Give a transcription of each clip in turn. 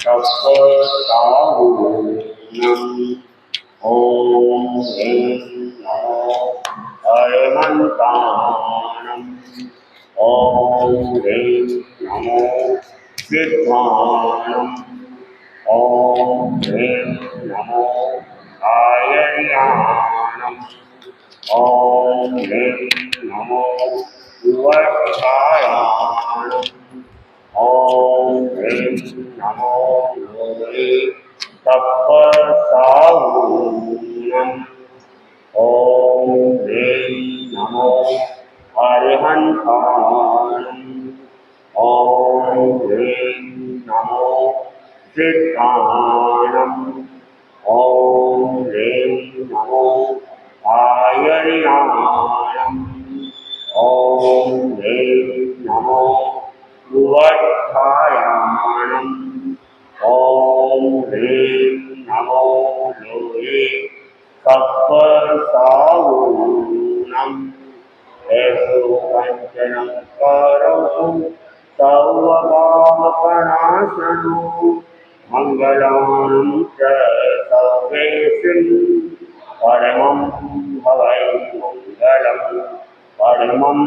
तपसाहूनम् ॐ ह्रीं नमो अरहन्ताणम् ॐ ह्रीं नमो सिद्धाणम् ॐ ह्रीं नमो आयर्याणम् ॐ ह्रीं नमो सुवर्षायाणम् ॐ ह्रीं नमो योगे तपसाहूनम् ॐ ह्रीं नमो अरहन्ताणम् ॐ ह्रीं नमो सिद्धाणम् ॐ ह्रीं नमो आयर्याणम् ॐ ह्रीं नमो सुवर्षायाणम् ॐ ह्रीं नमो योगे तपसाहूनम् ऐसो कंचनं करौ सर्वपापनाशनो मंगलानं च सर्वेषु परमं भवै मंगलम् परमं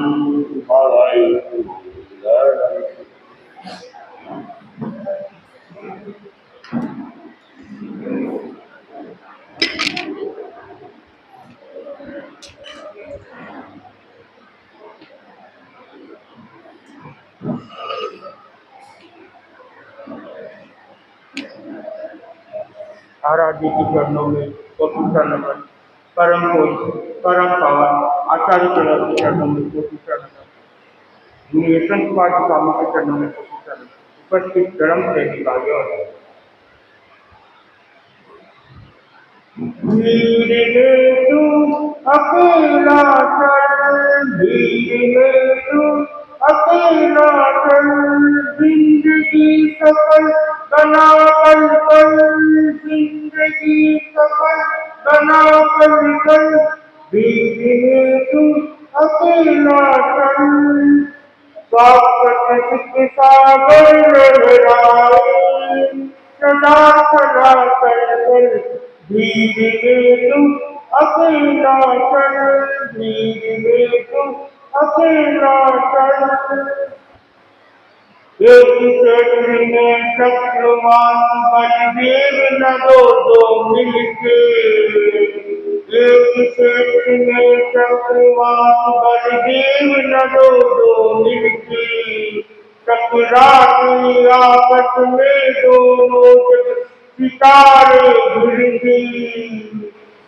भवै मंगलम्। आराध्य के चरणों में कोटि नमन। परम पूज्य परम पावन आचार्य के चरणों में कोटि नमन। दुनिया संत पाठ स्वामी के चरणों में कोटि नमन। उपस्थित धर्म प्रेमी भाइयों, भीड़ में तू अकेला चल, भीड़ में तू अकेला चल, जिंदगी सफल बना पल पल, जिंदगी सफल बना पल पल, भीड़ में तू अकेला चल। स्वागत सुख सागर लहराए, सदा सदा चल चल, भीड़ में तू अकेला चल, भीड़ में तू अकेला चल। एक क्षेत्र में चक्रवात बलदेव न दो मिलके, एक क्षेत्र में चक्रवात बलदेव न दो मिलके, टकराते आपस में दोनों सितारे झुलके,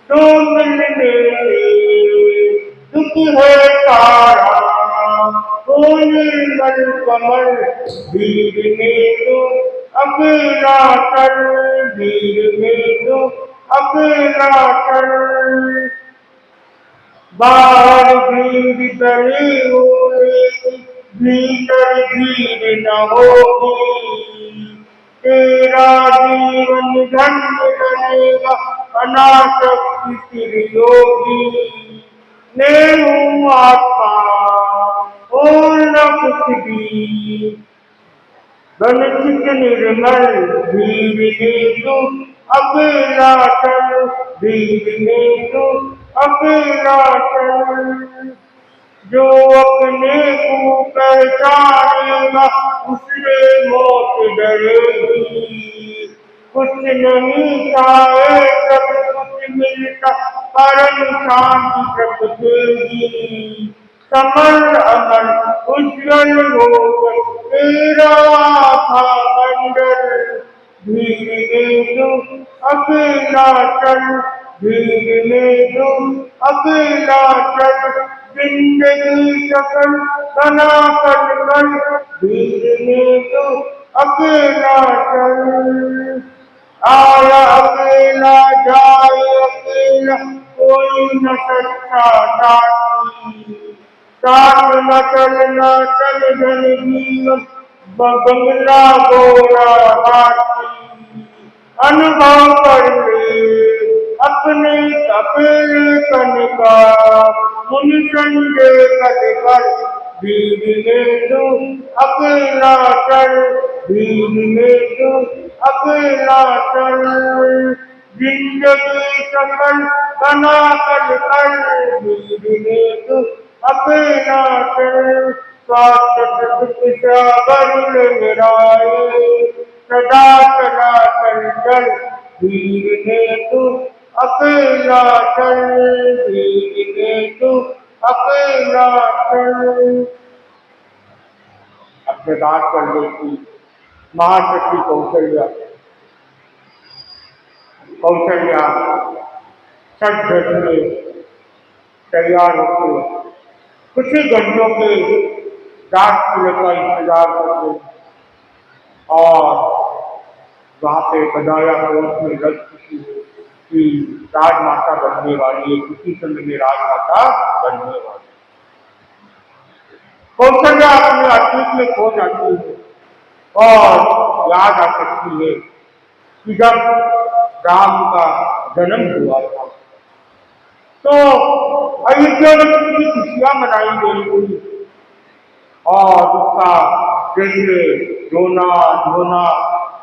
दो मिलने से दुख है तारा, निर्मल कमल, भीड़ में तो अकेला चल, भीड़ में तो अकेला चल। बाहर भीड़ चली होगी, भीतर भीड़ न होगी, तेरा जीवन धन्य बनेगा अनासक्ति फिर योगी। मैं हूँ आत्मा और न कुछ भी, बन चित निर्मल, भीड़ में तू अकेला चल, भीड़ में तू अकेला चल। जो अपने को पहचानेगा उससे मौत डरेगी, कुछ नहीं चाहे सब कुछ मिलता परम शांति प्रकटेगी। कमल अमल उज्जवल होकर तेरा आभा मंडल, भीड़ में तू अकेला चल, भीड़ में तू अकेला चल, जिंदगी सफल बना कर कर, भीड़ में तू अकेला चल। आया अकेला जाए अकेला, कोई न सच्चा साथी, साथ न चलना चल धन जीवन बंगला गोरा हाथी। अनुभव कर ले अपने अकेले कन का, मुनि संजय कद कर भीड़ में तू अकेला चल, भीड़ में तू अकेला चल, जिंदगी सफल बना कर कर, भीड़ में तू अकेला चल, स्वास्थ्य सागर लहराए, सदा चला चल चल, भीड़ में तू अकेला चल, भीड़ में तू अकेला चल। अपने बात कर लेती महाशक्ति कौशल्या, कौशल्या सच धज में तैयार होकर कुछ ही घंटों के डाक किले का इंतजार करते और वहां पे बदाया कोर्ट में लग चुकी है कि राजमाता बनने वाली है, किसी समय में राजमाता बनने वाली। कौशल्या अपने अतीत में खो जाती है और याद आ सकती है कि जब राम का जन्म हुआ था तो अयोध्या में कितनी खुशियां मनाई गई थी और उसका जैसे रोना धोना,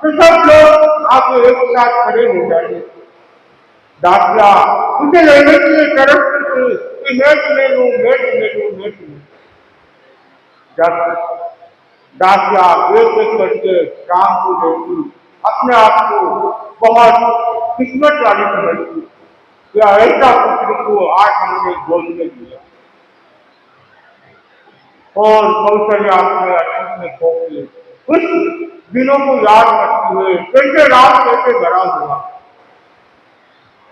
तो सब लोग आके एक साथ खड़े हो जाते। दासिया उसे लेने के लिए तरफ थे कि मैं तुम्हें लूं, मैं तुम्हें लूं, मैं तुम्हें। जब दासिया एक एक करके राम को देखी, अपने आप को बहुत किस्मत वाली समझती, या ऐसा पुत्र को आज हमने गोद में दिया। और कौशल्या अपने अतीत में खो के उस दिनों को याद करती हुए कैसे राम कैसे बड़ा हुआ।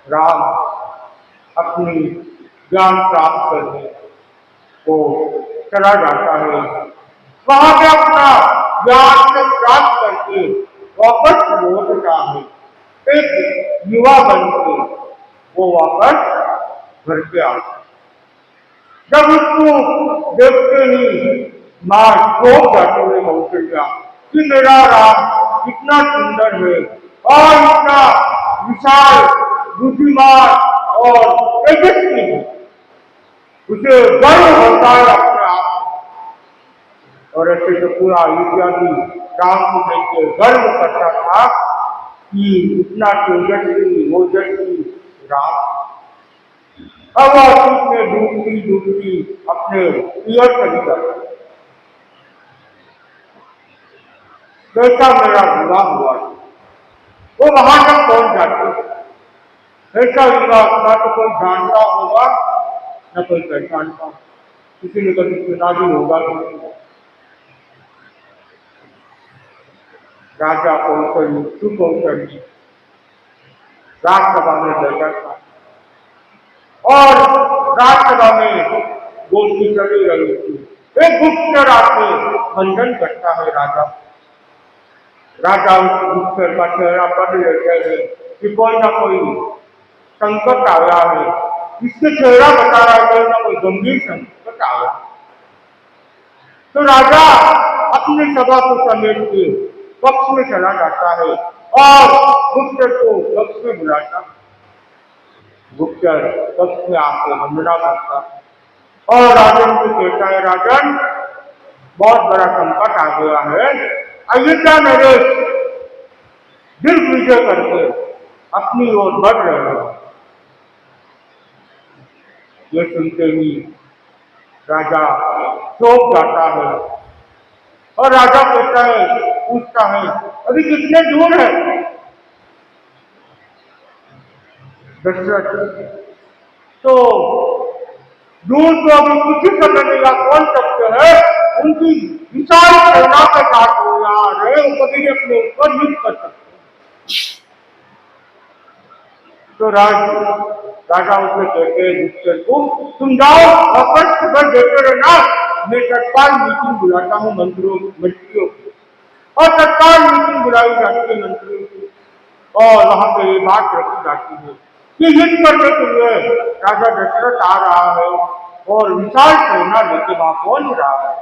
राम अपनी ज्ञान प्राप्त करने को चला जाता है, वहां पे अपना ज्ञान से प्राप्त करके वापस लौटता है, एक युवा बन के वो वापस घर पे आता है। जब उसको देखते ही मां चौंक जाती है कौशल्या कि मेरा राम इतना सुंदर है और इतना विशाल, बुद्धिमान और तेजस्वी है। उसे गर्व होता है अपने आप, और ऐसे तो पूरा अयोध्या भी राम को देख के गर्व करता था कि इतना तेजस्वी ओजस्वी राम। अब अतीत में डूबती डूबती अपने पियर चली जाती। कैसा मेरा बुरा हुआ, वो वहां तक पहुंच जाती। ऐसा हुआ ना तो कोई जानता होगा न कोई पहचानता, किसी ने कभी सुना भी होगा कि नहीं। राजा कौशल सुकौशल राज्यसभा में बैठा था और राज्यसभा में गोष्ठी चली रही थी। एक गुप्तचर आके बंधन करता है राजा। राजा उस गुप्तचर का चेहरा पढ़ लेते हैं कि कोई ना कोई संकट आया है, इसके चेहरा बता रहा है कोई ना कोई गंभीर संकट आया। तो राजा अपनी सभा को समेट के कक्ष में चला जाता है और गुप्तचर को कक्ष में बुलाता। गुप्तचर कक्ष में आके वंदना करता और राजन को कहता है, राजन बहुत बड़ा संकट आ गया है, अयोध्या मेरे दिल विजय करके अपनी ओर बढ़ रहे हो। ये सुनते ही राजा चौंक जाता है और राजा कहता है, पूछता है, अभी कितने दूर है? दशरथ तो दूर तो अभी कुछ ही समय में या कौन सकते हैं, उनकी विशाल सेना के साथ हो यार है, वो कभी भी अपने ऊपर युद्ध कर सकते। तो राजा उसे कहते हैं गुप्तचर को, तुम जाओ वापस खबर देते रहना, मैं तत्काल मीटिंग बुलाता हूँ मंत्रियों की। और तत्काल मीटिंग बुलाई जाती है मंत्रियों की और वहां पर ये बात रखी जाती है कि युद्ध करने के लिए राजा दशरथ आ रहा है और विशाल सेना लेके वहां पहुंच रहा है।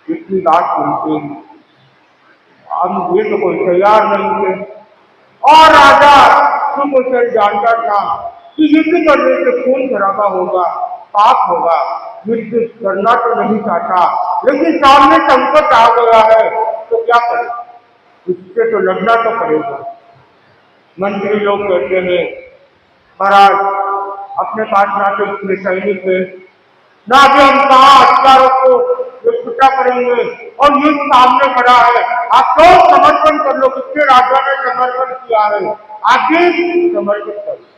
इतनी बात सुनते ही हम ये तो कोई तैयार नहीं थे और राजा सुकौशल जानता था कि युद्ध करने से खून खराबा होगा, पाप होगा, युद्ध करना तो नहीं चाहता, लेकिन सामने संकट आ गया है तो क्या करे, उससे तो लड़ना तो पड़ेगा। मंत्री लोग कहते हैं, महाराज अपने पास ना तो इतने सैनिक है, ना भी हम कहाँ हथियारों को इकट्ठा करेंगे, और युद्ध सामने खड़ा है, आप तो समर्पण कर लो, कितने राजा ने समर्पण किया है, आगे समर्पण कर लो।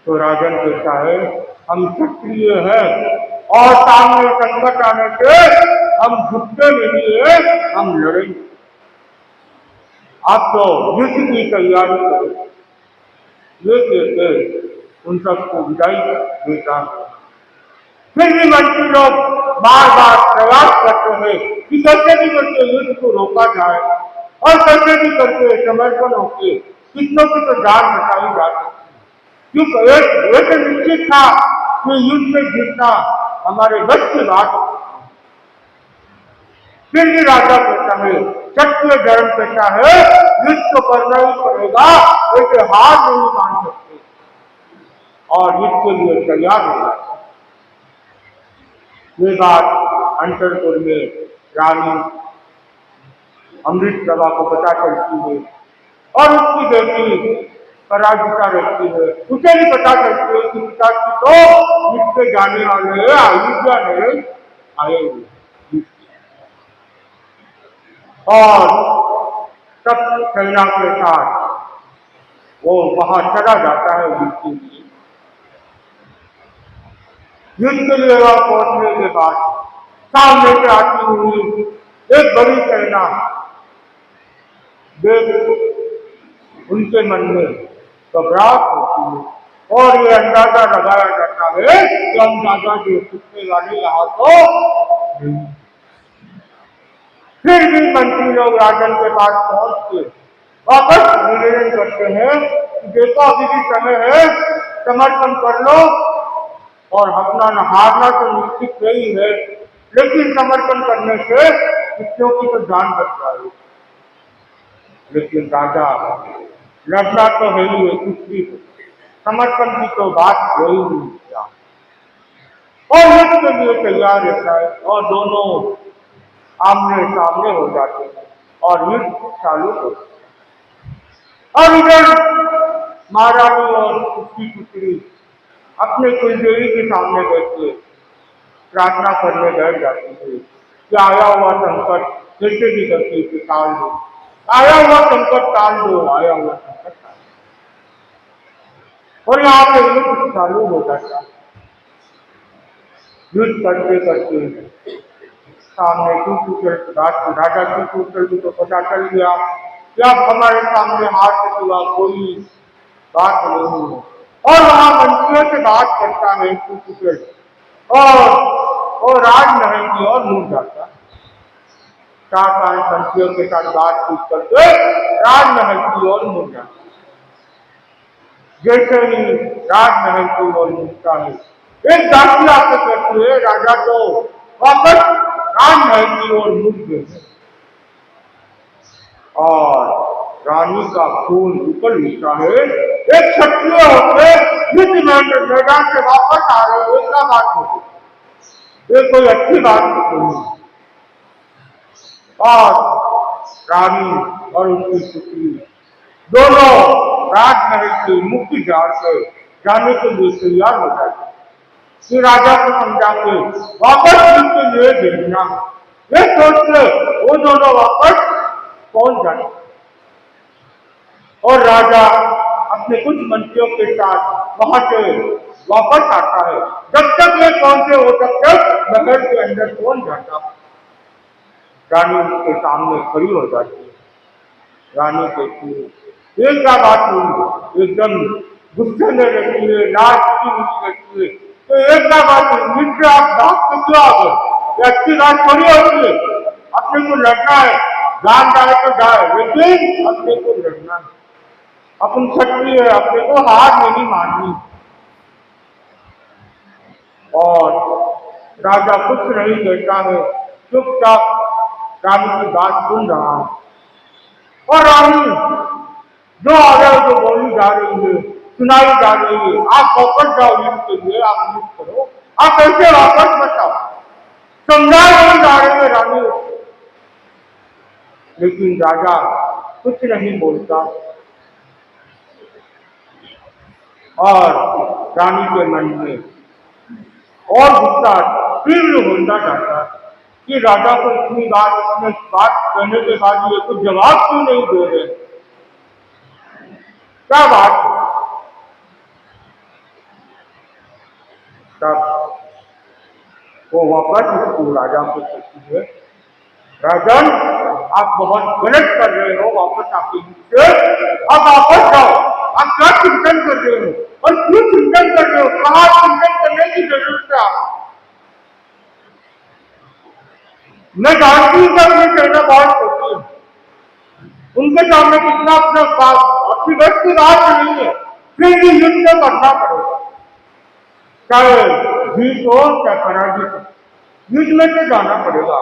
तो राजन कहता है, हम क्षत्रिय हैं और सामने संकट आने से हम झुकते नहीं है, हम लड़ेंगे। आप तो युद्ध की तैयारी करो। ये कहते उन सबको विदाई देता है। फिर भी मंत्री लोग बार बार प्रयास करते हैं कि कैसे भी करके युद्ध को रोका जाए, और कैसे भी करके समर्पण होके कितनों की तो जान बचाई जा सकती, क्योंकि एक निश्चित था कि युद्ध में जीतना हमारे बस की बात। फिर भी राजा कहता है, क्षत्रिय धर्म कहता है युद्ध तो करना ही पड़ेगा, ऐसे हार नहीं मान सकते, और युद्ध के लिए तैयार हो जाता। ये बात अंतरपुर में रानी अमृतप्रभा को पता चलती है, और उसकी बेटी पराजिता रहती है, उसे भी पता चलती है कि पिताजी तो युद्ध पे जाने वाले हैं, अयोध्या में आए हुए, और सब सेना के साथ वो वहां चला जाता है युद्ध के लिए। युद्ध के लिए वहां पहुंचने के बाद सामने से आती हुई एक बड़ी सेना देख उनके मन में घबराहट होती है, और ये अंदाजा लगाया जाता है कि हम दादाजी छुटने वाले यहाँ तो नहीं। फिर भी मंत्री लोग राजन के पास पहुंच के वापस निवेदन करते हैं कि देखो अभी भी समय है, समर्पण कर लो, और अपना न हारना तो निश्चित नहीं है, लेकिन समर्पण करने से कितनों की तो जान बच जाएगी। लेकिन राजा लड़ना तो है ही है, कुछ भी समर्पण की तो बात हो ही नहीं किया, और युद्ध के लिए तैयार रहता है, और दोनों आमने सामने हो जाते हैं और युद्ध चालू हो जाता है। और इधर महारानी और उसकी पुत्री अपने कुलदेवी के सामने बैठे प्रार्थना करने बैठ जाती है कि आया हुआ संकट कैसे भी करके टाल दो, आया हुआ संकट टाल दो, आया हुआ संकट टाल दो। और यहाँ पे युद्ध चालू हो जाता है। युद्ध करते करते सामने राजा की तो पता चल गया कि अब हमारे सामने हार के सिवा कोई बात नहीं है, और वहां मंत्रियों से बात करता है और राजमहल की ओर मुड़ जाता है। 4-5 मंत्रियों के साथ बातचीत करके राजमहल की ओर मुड़ जाता है। जैसे ही राजमहल की ओर मुड़ता है, एक दासी आके कहती है, राजा तो वापस राजमहल की ओर मुड़ गए, और रानी का खून उकल उठता है। एक क्षत्रिय होकर युद्ध मैदान से वापस आ रहे हो, क्या बात होगी, ये कोई अच्छी बात नहीं। और रानी और उसकी पुत्री दोनों राजमहल के मुख्य द्वार से जाने के लिए तैयार हो जाते, कि राजा को समझा के वापस उनके लिए भेजना। ये सोच के वो दोनों वापस पहुंच जाते, और राजा अपने कुछ मंत्रियों के साथ वहां से वापस आता है। जब तक ये पहुंचे हो तब तक महल के अंदर पहुंच जाता। रानी उसके सामने खड़ी हो जाती है। रानी कहती है, एक क्या बात हुई, एकदम गुस्से में रहती है, नाच की हुई रहती है, तो एक क्या बात हुई, मित्र आप बात तो क्यों आ गए, अच्छी बात थोड़ी होती है, अपने को लड़ना है, जान जाए तो जाए, लेकिन अपने को लड़ना है, अपन क्षत्रिय है, अपने को हार नहीं माननी। और राजा कुछ नहीं कहता है, चुपचाप रानी की बात सुन रहा है, और रानी जो आगे जो बोली जा रही है, सुनाई जा रही है, आप वापस जाओ युद्ध के लिए, आप युद्ध करो, आप कैसे वापस बताओ? समझा नहीं जा रहे हैं रानी उसको। लेकिन राजा कुछ नहीं बोलता और रानी के मन में और गुस्सा तीव्र होता जाता कि राजा को इतनी बात कहने के बाद ये कुछ जवाब क्यों नहीं दे रहे? क्या बात है? तब वो वापस उसको राजा को कहती है, राजन, आप बहुत गलत कर रहे हो, वापस आपके नीचे आप वापस जाओ। आप क्या चिंतन कर रहे हो और क्यों चिंतन कर रहे हो? कहाँ चिंतन करने की जरूरत है? मैं जानती हूँ कि ये कहना बहुत छोटी है, उनके सामने कितना अपना अपनी बस की बात नहीं है, फिर भी युद्ध तो करना पड़ेगा, चाहे जीत हो चाहे पराजित हो, युद्ध में तो जाना पड़ेगा।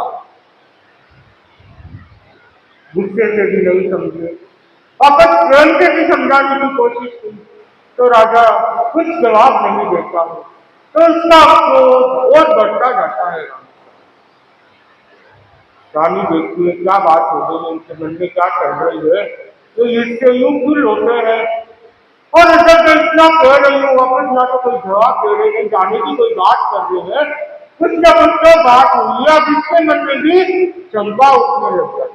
गुस्से से भी नहीं समझे, वापस प्रेम से भी समझाने की कोशिश की तो राजा कुछ जवाब नहीं देता है, तो उसका क्रोध और बढ़ता जाता है। रानी देखती है क्या बात हो गई, उनके मन में क्या चल रही है, तो इससे यूं भूल होते हैं और जब मैं इतना कह रही हूँ वापस ना तो कोई जवाब दे रहे हैं, जाने की कोई बात कर रहे हैं, कुछ ना कुछ तो बात हुई है। अब इसके मन में भी शंका उठने लग जाती।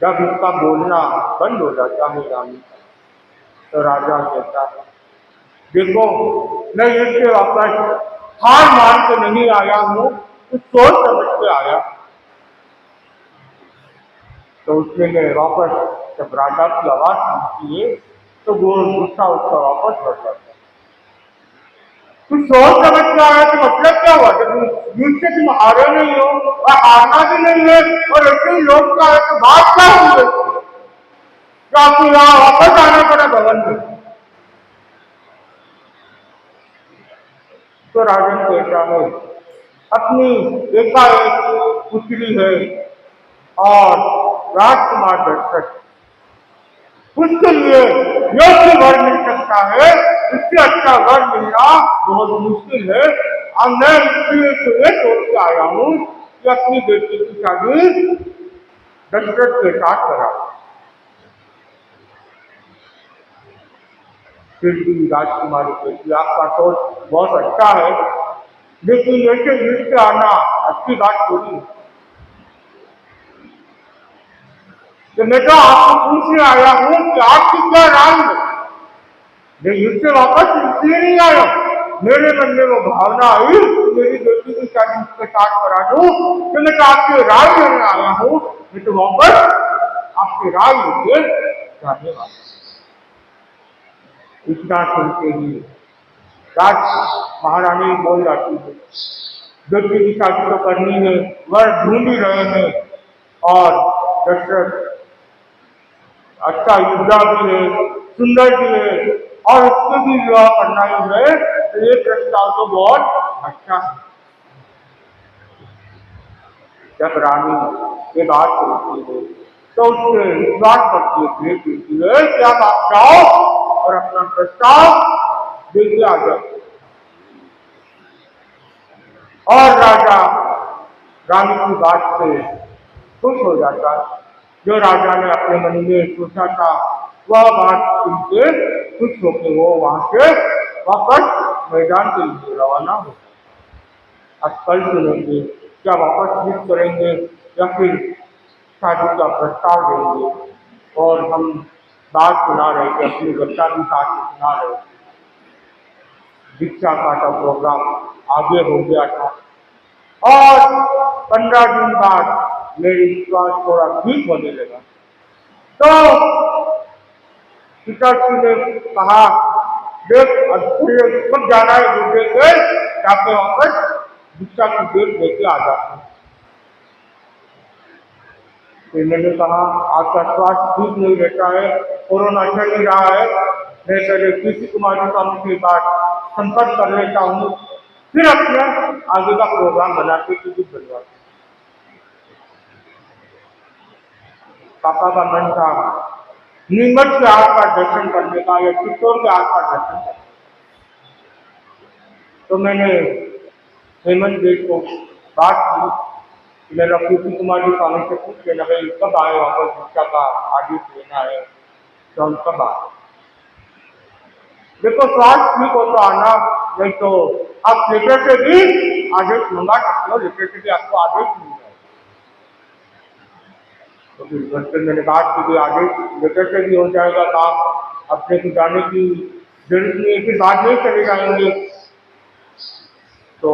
जब इसका बोलना बंद हो जाता है रानी का, तो राजा कहता है, देखो मैं इससे वापस हार मान के नहीं आया हूँ, कुछ सोच समझ के आया। तो उसके लिए वापस जब राजा की आवाज सुनती है तो वो गुस्सा उसका वापस बढ़ जाता है। कुछ सोच समझ के आया तो मतलब क्या हुआ? जब जिससे तुम हारे नहीं हो और हारना भी नहीं है और ऐसे ही लोग का है तो बात क्या हुई? तो आपको यहाँ वापस आना पड़ा भवन में। तो राजन कहता है, अपनी एकाएक पुत्री है और राजकुमार दशरथ, उसके लिए योग्य वर मिल सकता है, इससे अच्छा वर मिलना बहुत मुश्किल है। और मैं इसलिए ये सोच के आया हूँ कि अपनी बेटी की शादी दशरथ के साथ करा। फिर भी राजकुमारी बेटी, आपका सोच बहुत अच्छा है, लेकिन ऐसे युद्ध से आना अच्छी बात थोड़ी है। तो मैं तो आपको पूछने आया हूँ कि आपकी क्या राय है? मैं युद्ध से वापस इसलिए नहीं आया, मेरे मन में वो भावना आई कि मेरी बेटी की शादी उसके साथ करा दूं, तो मैं तो आपसे राय लेने आया हूँ। मैं तो वापस आपसे राय लेके जाने वाला। इतना सुनते ही राज महारानी बोल जाती है, बेटी की शादी तो करनी है, वर ढूंढ ही रहे हैं और दशरथ अच्छा युद्धा भी है, सुंदर भी है और उसको भी विवाह करना ही है, तो ये प्रस्ताव तो बहुत अच्छा है। जब रानी ये बात सुनती है तो उससे विश्वास करती है कि आप जाओ और अपना प्रस्ताव देके आ जाओ। और राजा रानी की बात से खुश हो जाता है। जो राजा ने अपने मन में सोचा था वह बात सुनकर खुश होकर वो वहां से वापस मैदान के लिए रवाना हो। अब कल सुनेंगे क्या वापस युद्ध करेंगे या फिर शादी का प्रस्ताव देंगे। और हम बात सुना रहे थे, अपनी बच्चा भी साथ में सुना रहे थे, दीक्षा का प्रोग्राम आगे हो गया था और 15 दिन बाद मेरी श्वास थोड़ा ठीक होने लगा। तो पिताजी ने कहा, देख अब कब जाना है दूसरे से जाके वापस दीक्षा की डेट लेके आ जाते हैं। फिर मैंने कहा, आपका स्वास्थ्य ठीक नहीं रहता है, कोरोना चल ही रहा है, मैं पहले कृषि कुमारी स्वामी के पास संपर्क कर लेता हूँ, फिर अपना आगे का प्रोग्राम बनाते टिकट बनवाते। पापा का मन था नीमच के आग का दर्शन करने का या चित्तौड़ के आग का दर्शन करने का। तो मैंने हेमंत जी को बात की कि मेरा पीपी कुमार जी स्वामी से पूछ लेना भाई कब आए वापस दीक्षा का आदेश लेना है, तो हम कब आए। देखो स्वास्थ्य ठीक हो तो आना, नहीं तो आप लेटर से भी आदेश मंगा सकते हो, लेटर से भी आपको आदेश मिल जाएगा। तो फिर घर से मैंने बात की कि आदेश लेटर से भी हो जाएगा काम, अपने को जाने की जरूरत नहीं है, फिर बाद में चले जाएंगे। तो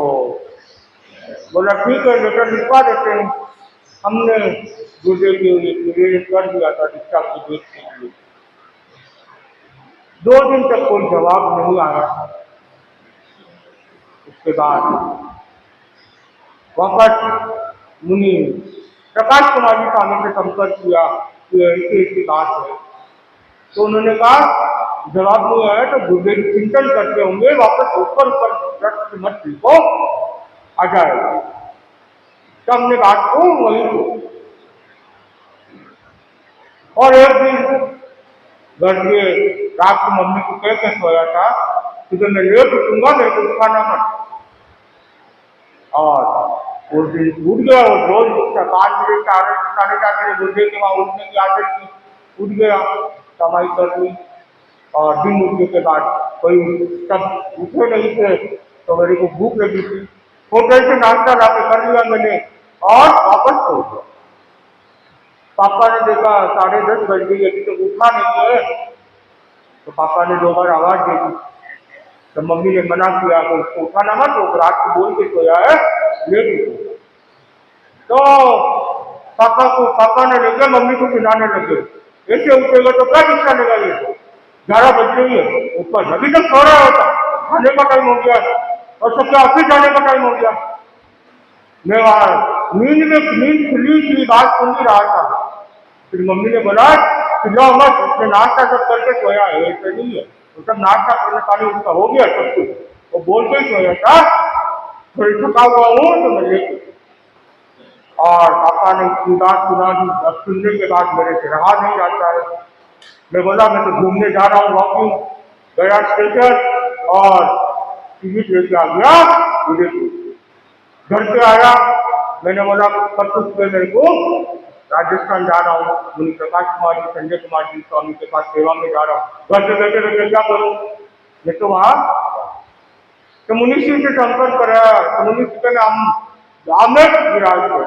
बोला ठीक है लेटर लिखवा देते हैं। हमने गुरुदेव के लिए निवेदन कर दिया था दीक्षा की डेट के लिए। 2 दिन तक कोई जवाब नहीं आया। उसके बाद वापस मुनि प्रकाश कुमार जी स्वामी से संपर्क किया कि ऐसी बात है। तो उन्होंने कहा जवाब नहीं आया तो गुरुदेव चिंतन करते होंगे, वापस ऊपर ऊपर मत लिखो, आ जाएगा। तो हमने बात को वही। और एक दिन घर के रात को मम्मी को कह के सोया था कि जब मैं लेट उठूंगा मेरे को उठाना मत। और उस दिन उठ गया, वो रोज उठता 5 बजे 4:30 बजे गुरुदेव के वहाँ उठने की आदत थी। उठ गया, कमाई कर ली, और दिन उठने के बाद कोई सब उठे नहीं थे तो मेरे को भूख लगी थी। होटल से नाश्ता ला के कर लिया मैंने और वापस सो गया। पापा ने देखा 10:30 बज गई, अभी तो उठा नहीं है। तो पापा ने 2 बार आवाज दे दी। तो मम्मी ने मना किया कि उसको उठाना मत, वो रात को बोल के सोया है, लेट उठो। तो पापा ने लेके मम्मी को सुनाने लगे, ऐसे उठेगा तो क्या दीक्षा लेगा, ये 11 बज रही है, ऊपर अभी तक सो रहा होता, खाने का टाइम हो गया और सबके ऑफिस जाने का टाइम हो गया। मैं वहां नींद खुली की बात सुन ही रहा था। फिर मम्मी ने बोला चिल्लाओ मत, उसने नाश्ता सब करके सोया है, ऐसा नहीं है, वो सब नाश्ता करने पानी उसका हो गया सब कुछ, वो बोल के सोया था, थोड़ी थका हुआ हूँ तो मैं लेके। और पापा ने इतनी बात सुना दी, अब सुनने के बाद मेरे से रहा नहीं जाता है। मैं बोला मैं तो घूमने जा रहा हूँ, वॉकिंग गया स्टेशन और टिकट लेके आ गया। मुझे घर पे आया, मैंने बोला परसों सुबह मेरे को राजस्थान जा रहा हूँ, मुनि प्रकाश कुमार जी संजय कुमार जी स्वामी के पास सेवा में जा रहा हूँ। घर से बैठे बैठे क्या करूँ, मैं तो वहाँ तो मुनिषी से संपर्क कराया। तो मुनिषी ने आमेर विराज है,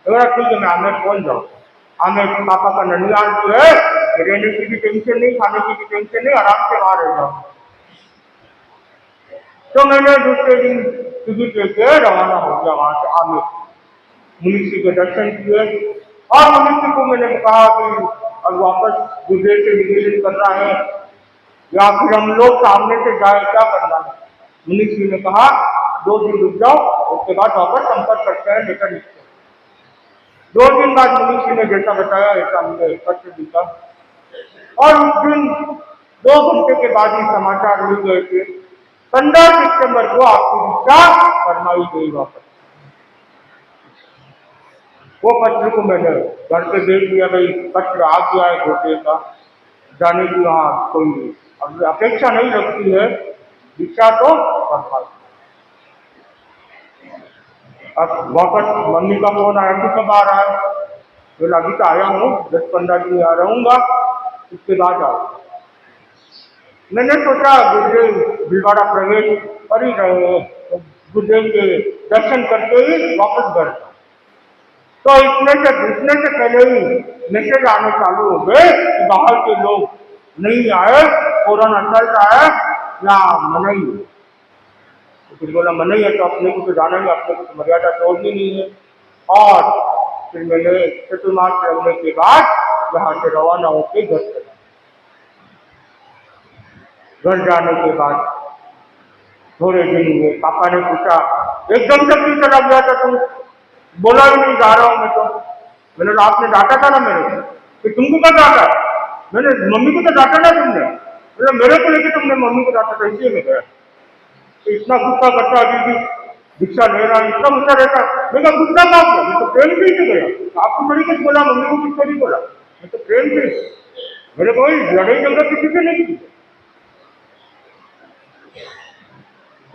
ठीक है मैं आमेर पहुंच जाऊँ। आमेर पापा का ननियाल जो है, रहने की भी टेंशन नहीं, खाने की भी टेंशन नहीं, आराम से वहां रह जाऊँ। तो मैंने दूसरे दिन टिकट लेके रवाना हो गया वहां से आमेर। मुनिषी के दर्शन किए और मुनिषी को मैंने कहा कि अब वापस गुरुदेव से निवेदन करना है या फिर हम लोग सामने से जाए, क्या करना है। मुनिषी ने कहा 2 दिन रुक जाओ, उसके बाद वापस संपर्क करते हैं, लेकर लिखते हैं। 2 दिन बाद मुनिषी ने जैसा बताया ऐसा हमने पत्र लिखा और उस दिन 2 घंटे के बाद ही समाचार मिल गए थे 15 सितंबर को आपकी दीक्षा फरमाई गई वापस। वो पत्र को मैंने घर पे देख लिया, भाई पत्र आ गया है गुरुदेव का, जाने की वहाँ कोई अब अपेक्षा नहीं रखती है, दीक्षा तो फरमाई। अब वापस मम्मी का फोन आया कि कब आ रहा है, बोला अभी तो आया हूँ 10-15 दिन आ रहूंगा, उसके बाद आओ। मैंने सोचा गुरुदेव भिलवाड़ा प्रवेश कर ही रहे हैं तो गुरुदेव के दर्शन करके ही वापस घर। तो इतने से पहले ही मैसेज आने चालू हो गए कि बाहर के लोग नहीं आए, कोरोना चल रहा है या मनाई। तो फिर बोला मनाई है तो अपने को तो जाना ही, अपने को तो मर्यादा तोड़नी नहीं है। और फिर मैंने चतुर्मास रहने के बाद यहाँ से रवाना होकर घर चला। घर जाने के बाद थोड़े दिन हुए, पापा ने पूछा एकदम से क्यों चला गया था तुम, बोला ही नहीं जा रहा हूँ मैं तो। मैंने कहा आपने डांटा था ना मेरे को, कि तुमको क्या डांटा, मैंने मम्मी को तो डांटा ना तुमने, बोला मेरे को लेके तुमने मम्मी को डांटा था, इसलिए मैं गया। तो इतना गुस्सा करता अभी भी दीक्षा ले रहा, इतना गुस्सा रहता। मैं कहा गुस्सा क्या किया, मैं तो प्रेम से ही गया, आपको बड़ी कुछ बोला, मम्मी को कुछ नहीं बोला, मैं तो प्रेम से, मेरे कोई लड़ाई झगड़ा किसी से नहीं की।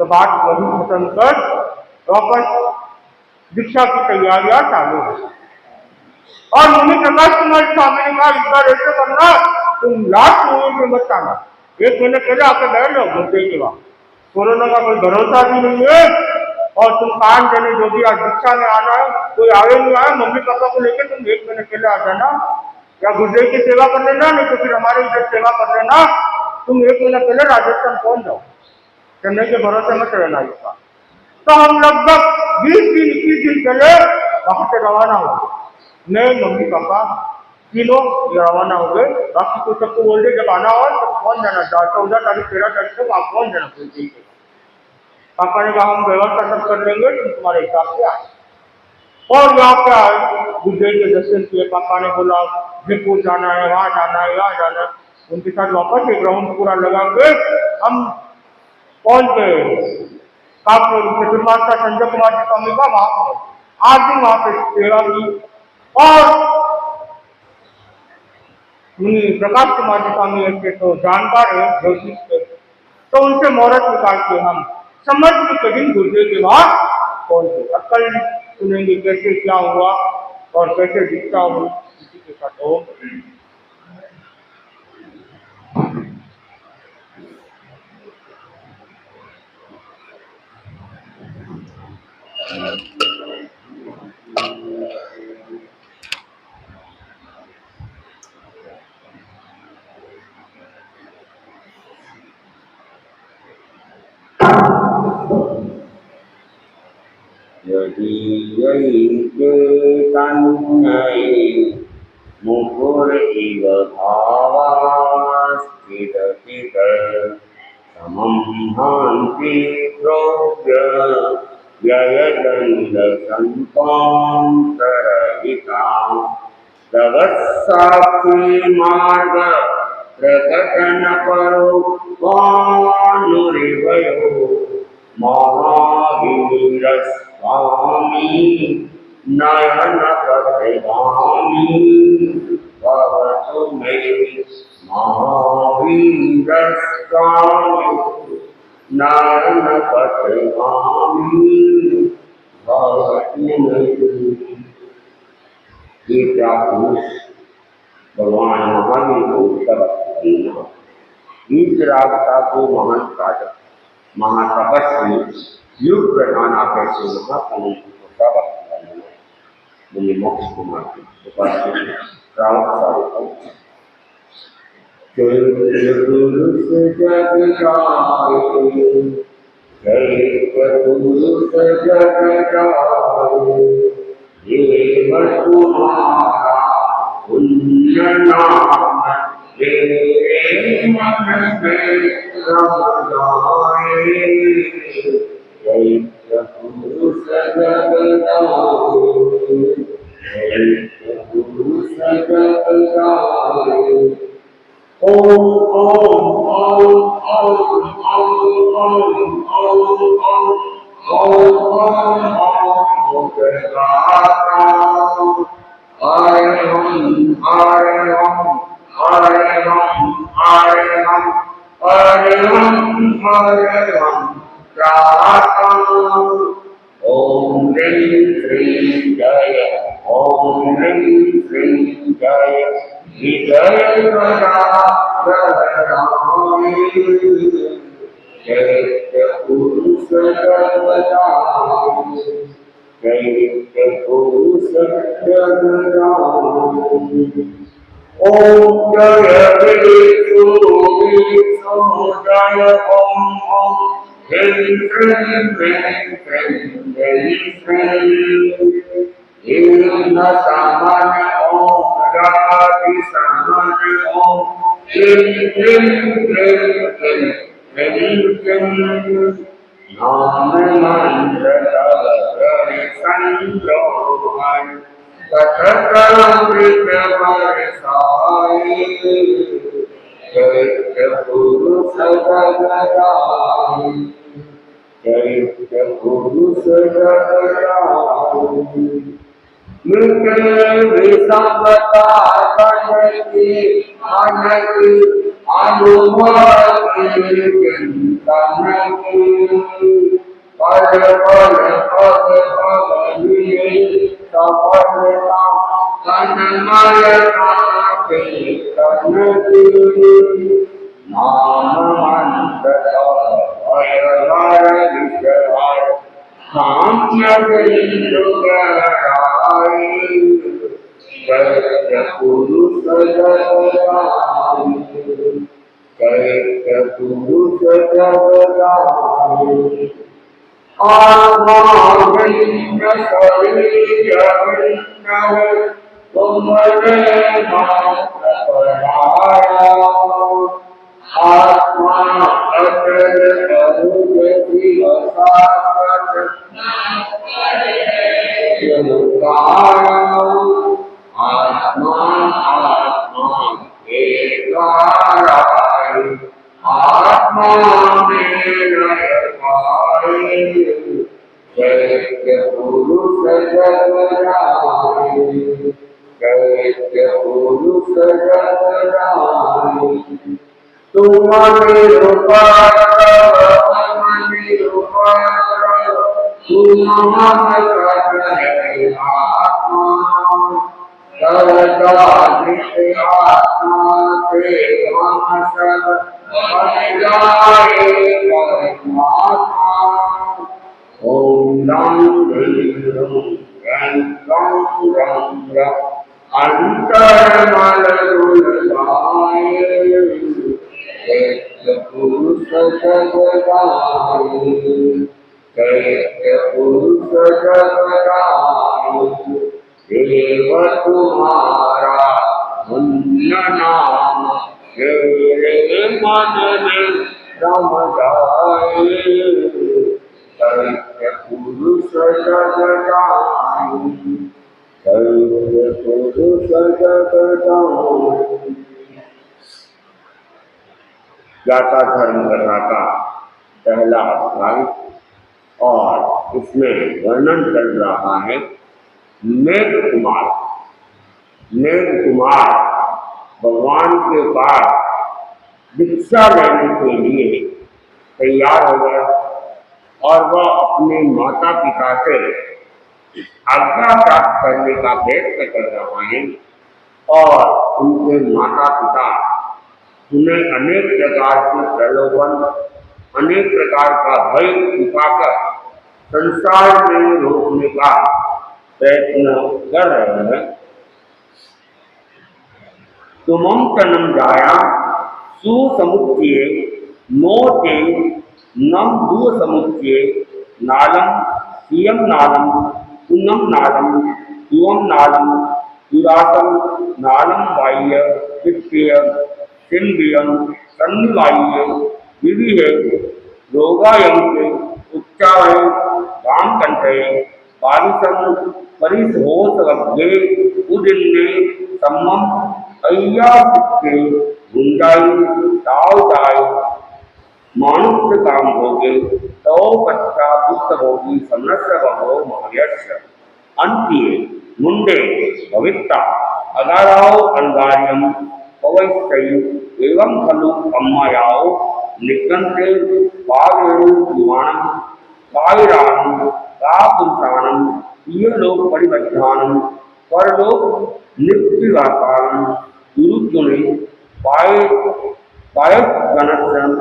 तो बात वही खत्म कर वापस दीक्षा की तैयारियां चालू है। और मुनि प्रकाश कुमार स्वामी ने कहा इस बार ऐसे करना, तुम लास्ट मोमेंट में मत आना, 1 महीने पहले आके बैठ लो घूमते के बाद। कोरोना का कोई भरोसा भी नहीं है और तुम कान देने जो भी आज दीक्षा में आना है, कोई आगे नहीं आया, मम्मी पापा को लेकर तुम 1 महीने पहले आ जाना या गुरुदेव की सेवा कर लेना, नहीं तो फिर हमारे इधर सेवा कर लेना। तुम 1 महीना पहले राजस्थान पहुंच जाओ, चेन्नई के भरोसे मत रहना इसका। तो हम लगभग 20 दिन 21 दिन पहले वहां से रवाना हो गए। मैं मम्मी पापा तीनों रवाना हो गए। बाकी तो सबको बोल दे जब आना हो तो पहुंच जाना, 14 तारीख 13 तारीख तक आप पहुंच जाना। पापा ने कहा हम व्यवस्था सब कर लेंगे, तुम तुम्हारे हिसाब से आए। और यहाँ पे आए, गुरुदेव के दर्शन किए। पापा ने बोला जयपुर जाना है, वहां जाना है, यहाँ जाना है। उनके साथ वापस एक राउंड पूरा लगा के हम पहुंच गए चतुर्मासा संजय कुमार जी स्वामी का वहां पर 8 दिन वहां पे सेवा की। और मुनि प्रकाश कुमार जी स्वामी ऐसे तो जानकार है ज्योतिष के, तो उनसे मुहूर्त निकाल के हम समझ के दिन गुरुदेव के बाद पहुंचे। अब कल सुनेंगे कैसे क्या हुआ और कैसे दीक्षा हुई किसी के साथ हो। मुकुर इव भावास्थिरचित समं हान्ति प्रोज्य व्ययदण्ड संपान्तरहितां तव साक्षी मार्ग प्रकटन परोपानुरिवयो महावीर स्वामी नयन पथगामी भवतु मे महावीर स्वामी नयन पथगामी भवतु मे। ये क्या पुरुष भगवान महावीर को सबक देना। इस रास्ता को महान साधक महातपस्वी युग प्रधान कैसे महापुरुष को सबक देना। मुझे मोक्ष कुमार की श्रावक साधक जय पुरुष जग जाए, जय पुरुष जग जाए, देव तुम्हारा पुण्य नाम तेरे मन में रम जाए। जय पुरुष जग जाए, जय पुरुष जग जाए। ओम ओम ओम ओम ओम ओम ओम ओम हरे हम हरे हम हरे हम हरे हम हरे हम हरे हम ओम ह्रीं श्रीं जय, ओम ह्रीं श्रीं जय, विजय जय पुरुष जग जाए, जय पुरुष जग जाए। ओम जय विष्णु विष्णु जय ओम ओम ह्रीं श्रीं ह्रीं श्रीं जय श्रीं न सामन ओम राधि सामन ओम ह्रीं ह्रीं ह्रीं ह्रीं ह्रीं ह्रीं नाम मंत्र तव संरोहन सतत अमृत बरसाए। जय पुरुष जग जाए, जय पुरुष जग जाए। मृत्य विषमता मन की अनुभूति चिंतन की पल पल पग पग लिए सफलता तन्मयता चिंतन की नाम मंत्र भय भय विषय काम्य सिंधु गहराई कैत्य पुरुष जगदाई कैत्य पुरुष जगदाई आत्मा भिन्न शरीर भिन्न तुमने मात्र पराया आत्मा अचल अरुज शिव शाश्वत आत्मा आत्मा एकाराय आत्मा में लय पाए कैत्य पुरुष जगदाई कैत्य पुरुष जगदाई तुम्हारे रूपात्र तुम आत्मा सर्वदा आत्मा से हम सब बन जाए परमात्मा ओम नमो भगवते अंतरमल दुलवाए कैत्य पुरुष जगदाई कैत्य पुरुष जगदाई देव तुम्हारा पुण्य नाम तेरे मन में रम जाए कैत्य पुरुष जगदाई कैत्य पुरुष जगदाई। गाथा धर्म कथा का पहला अध्याय और इसमें वर्णन चल रहा है मेघ कुमार। मेघ कुमार भगवान के पास दीक्षा लेने के लिए तैयार हो गया और वह अपने माता पिता से आज्ञा प्राप्त करने का प्रयत्न कर रहा है और उनके माता पिता उन्हें अनेक प्रकार के प्रलोभन अनेक प्रकार का भय दिखाकर संसार में रोकने का प्रयत्न कर रहे हैं। तुमं तनम जाया सुसमुच्चये मोते नम दू समुच्चये नालम सियम नालम पुनम नालम युवम नालम युरासम नालम बाह्य वित्तीय सिंबियम सन्निवाह्य विविहे रोगायंते उच्चावय रामकंठये पारिसम परिसहोतवग्गे उदिन्ने सम्मम अय्यासिक्के गुंजाई तावदाय मानुष्य काम भोगे तो पच्चा पुत्र भोगी समरस्य भगो महायश अंत्ये मुंडे भविता अगाराओ अंगार्यम पवैस्तयु एवं खलु अम्मायाओ निकंते पावेणु युवाणम पाविराणम कापुरुषाणम इयलोक परिबद्धानम परलोक नित्यवासानम गुरुजुने पायगणस्यम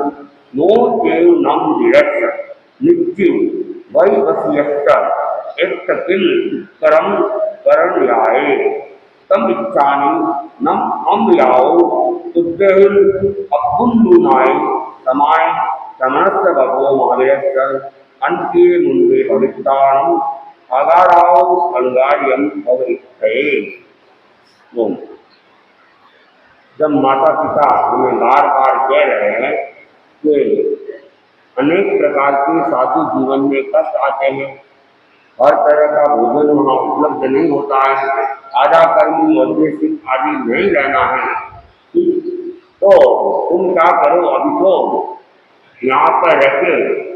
नो देव नम विरस्य नित्य वैवस्यश्च एक्तकिल करम करण्याये तम इच्छानि नम अम्याओ तुद्देहुल अपुन्नुनाय समाय समनस्य भगवो महावीरस्य अंत्ये मुंडे भविष्याणम आगाराओ अंगार्यम भविष्ये। जब माता पिता हमें बार बार कह रहे हैं कि अनेक प्रकार के साधु जीवन में कष्ट आते हैं, हर तरह का भोजन वहाँ उपलब्ध नहीं होता है, आधा कर्मी मध्यसिक आदि नहीं रहना है, तो तुम क्या करो, अभी तो यहाँ पर रहकर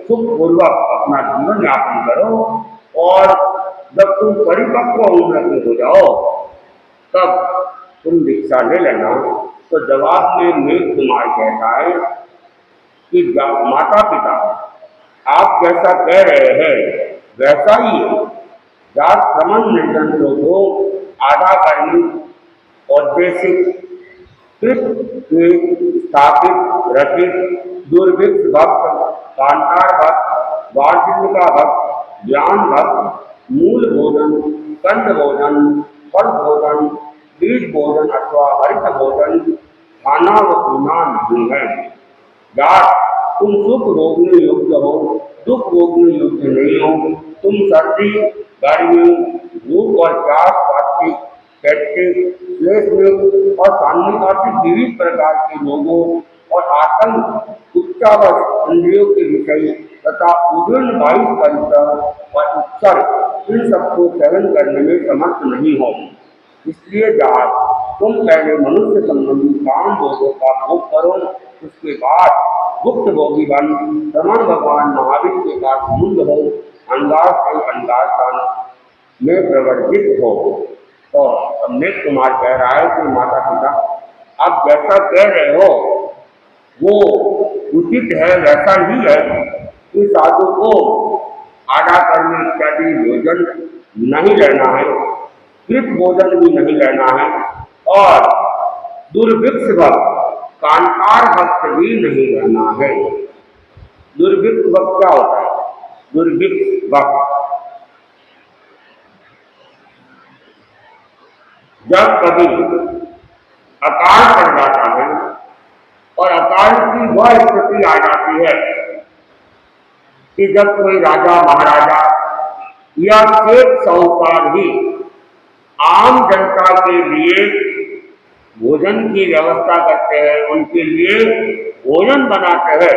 सुखपूर्वक अपना जीवन यापन करो और जब तुम परिपक्व उम्र के हो जाओ तब तुम दीक्षा ले लेना। तो जवाब में मेघ कुमार कहता है कि माता पिता आप जैसा कह रहे हैं वैसा ही है। जात श्रमण निर्जन को आधा करनी औद्देशिक कृत के स्थापित रचित दुर्भिक्ष भक्त कांतार भक्त वार्षिक का भक्त ज्ञान भक्त मूल भोजन कंद भोजन फल भोजन बीज भोजन अथवा हरित भोजन खाना व पीना नहीं है। जात तुम सुख भोगने योग्य हो, दुख भोगने योग्य नहीं हो। तुम सर्दी गर्मी भूख और प्यास वाती कैप्टिक क्लेश में और सामने विविध प्रकार के रोगों और आतंक उच्चावश इंद्रियों के विषय तथा उदीर्ण वायु परिसर और उत्सर्ग इन सबको सहन करने में समर्थ नहीं हो। इसलिए जात तुम पहले मनुष्य संबंधी काम भोगों का भोग करो, उसके बाद गुप्त भोगी बन रमण भगवान महावीर के पास मुंद हो, अंगार से अंगार तन में प्रवर्तित हो। तो अमृत कुमार कह रहा है कि माता पिता आप जैसा कह रहे हो वो उचित है, वैसा ही है कि साधु को आधा कर्म इत्यादि भोजन नहीं लेना है, कृत भोजन भी नहीं लेना है और दुर्भिक्ष भक्त कांतार भक्त भी नहीं लेना है। दुर्भिक्ष भक्त क्या होता है? दुर्भिक्ष भक्त जब कभी अकाल पड़ जाता है और अकाल की वह स्थिति आ जाती है कि जब कोई राजा महाराजा या सेठ साहूकार ही आम जनता के लिए भोजन की व्यवस्था करते हैं, उनके लिए भोजन बनाते हैं,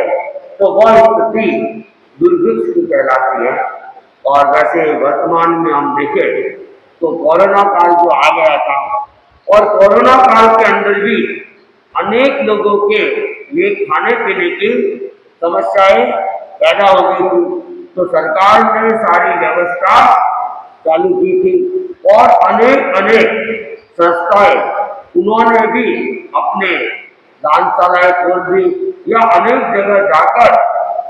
तो वह स्थिति दुर्भिक्ष की कहलाती है। और वैसे वर्तमान में हम देखें तो कोरोना काल जो आ गया था और कोरोना काल के अंदर भी अनेक लोगों के लिए खाने पीने की समस्याएं पैदा हो गई थी, तो सरकार ने सारी व्यवस्था चालू की थी और अनेक संस्थाएं उन्होंने भी अपने दानशालाएं खोल दी या अनेक जगह जाकर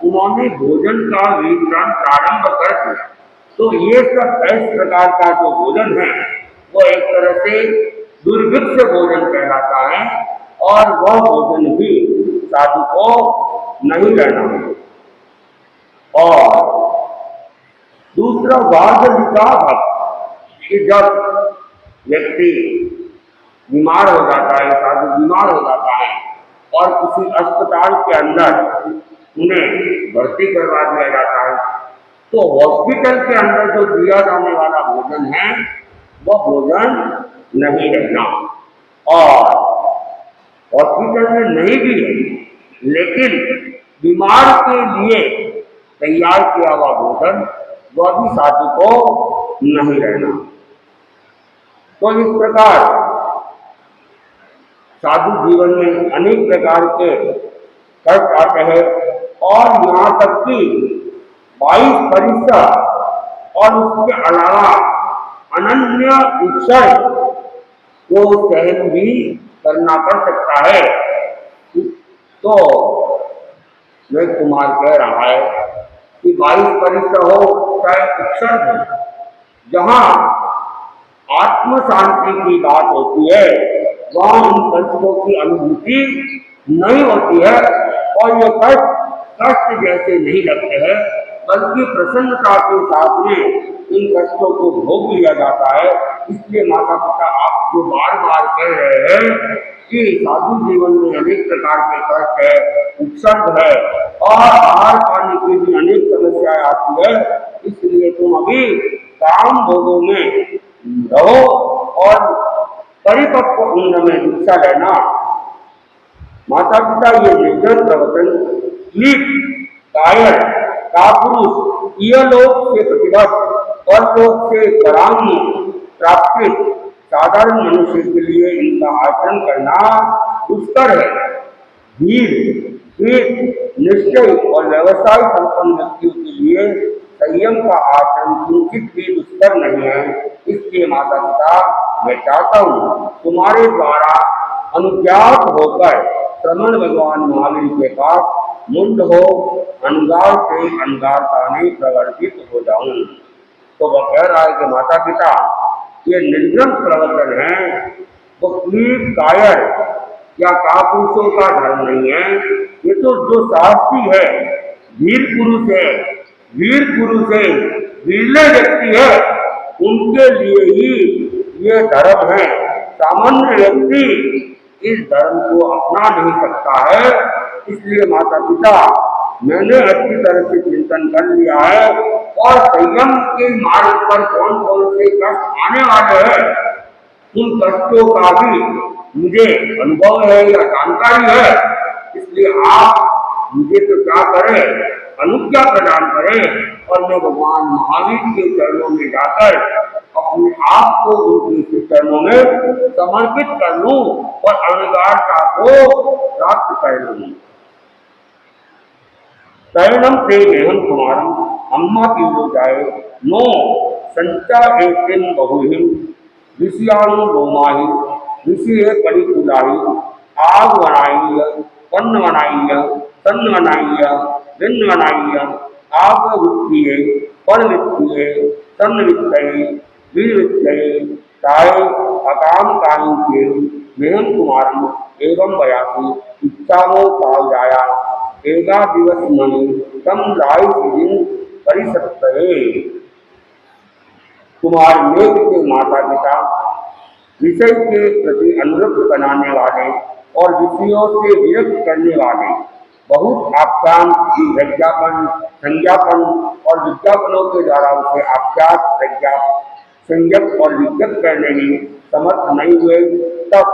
उन्होंने भोजन का वितरण प्रारंभ कर दिया। तो ये सब इस प्रकार का जो भोजन है वो एक तरह से दुर्भिक्ष भोजन कहलाता है और वह भोजन भी साधु को नहीं लेना है। और दूसरा वार्धलिका भक्त कि जब व्यक्ति बीमार हो जाता है, साधु बीमार हो जाता है और किसी अस्पताल के अंदर उन्हें भर्ती करवा दिया जाता है, तो हॉस्पिटल के अंदर जो दिया जाने वाला भोजन है वह भोजन नहीं लेना। और हॉस्पिटल में नहीं भी है लेकिन बीमार के लिए तैयार किया हुआ भोजन वह भी साधु को नहीं लेना। तो इस प्रकार साधु जीवन में अनेक प्रकार के कष्ट आते हैं और यहाँ तक कि 22 परिसर और उसके अलावा अनन्य उत्सर्ग को सहन भी करना पड़ सकता है। तो वेद कुमार कह रहा है कि 22 परिसर हो चाहे उत्सर्ग हो, जहाँ आत्म शांति की बात होती है वहाँ उन कष्टों की अनुभूति नहीं होती है और ये कष्ट जैसे नहीं लगते हैं, बल्कि प्रसन्नता के साथ में इन कष्टों को भोग लिया जाता है। इसलिए माता पिता आप जो बार बार कह रहे हैं कि साधु जीवन में अनेक प्रकार के कष्ट है, उत्सर्ग है और आहार पानी की भी अनेक समस्याएं आती है, इसलिए तुम अभी काम भोगों में रहो और परिपक्व उम्र में दीक्षा लेना। माता पिता ये निर्जन प्रवचन कीट कायर कापुरुष इहलोक से प्रतिबद्ध और लोक से परांग प्राप्ति साधारण मनुष्य के लिए इनका आचरण करना दुष्कर है। धीर निश्चय और व्यवसाय संपन्न व्यक्तियों के लिए संयम का आचरण किंचित भी दुष्कर नहीं है। इसलिए माता पिता मैं चाहता हूँ तुम्हारे द्वारा अनुज्ञात होकर श्रमण भगवान महावीर के पास मुंड हो, अंगार से अंगारता में प्रवर्तित हो जाऊं। तो वह कह रहा है कि माता पिता ये निर्ग्रंथ प्रवचन है, वो कीट कायर या कापुरुषों का धर्म नहीं है। ये तो जो साहसी है, वीर पुरुष है, वीर पुरुष है, वीरले व्यक्ति है, उनके लिए ही ये धर्म है। सामान्य व्यक्ति इस धर्म को अपना नहीं सकता है। इसलिए माता पिता मैंने अच्छी तरह से चिंतन कर लिया है और संयम के मार्ग पर कौन कौन से कष्ट आने वाले हैं, उन कष्टों का भी मुझे अनुभव है या जानकारी है। इसलिए आप मुझे तो क्या करें, अनुज्ञा प्रदान करें और मैं भगवान महावीर के चरणों में जाकर अपने आप को उनके चरणों में समर्पित कर लूं और अणुगारता को प्राप्त कर लूं। शरणम ते मेहम कुमारम अम्मा की जो जाए नो संचा एक बहुहिम ऋषियाणु रोमाही ऋषि है कड़ी कुलाही आग बनाई पन्न बनाई तन्न बनाई भिन्न बनाई आग वित्तीय फल वित्तीय तन्न वित्तय वीर वित्तय ताय अकाम कामी के मेहम कुमारम एवं बयासी इच्छाओं काल जाया एगा दिवस मणि तम राय दिन परिसत्तये। कुमार मेघ के माता पिता विषय के प्रति अनुरक्त बनाने वाले और विषयों से विरक्त करने वाले, बहुत आख्यान विज्ञापन संज्ञापन और विज्ञापनों के द्वारा उसे आख्यात प्रज्ञाप संज्ञक और विज्ञप्त करने में समर्थ नहीं हुए, तब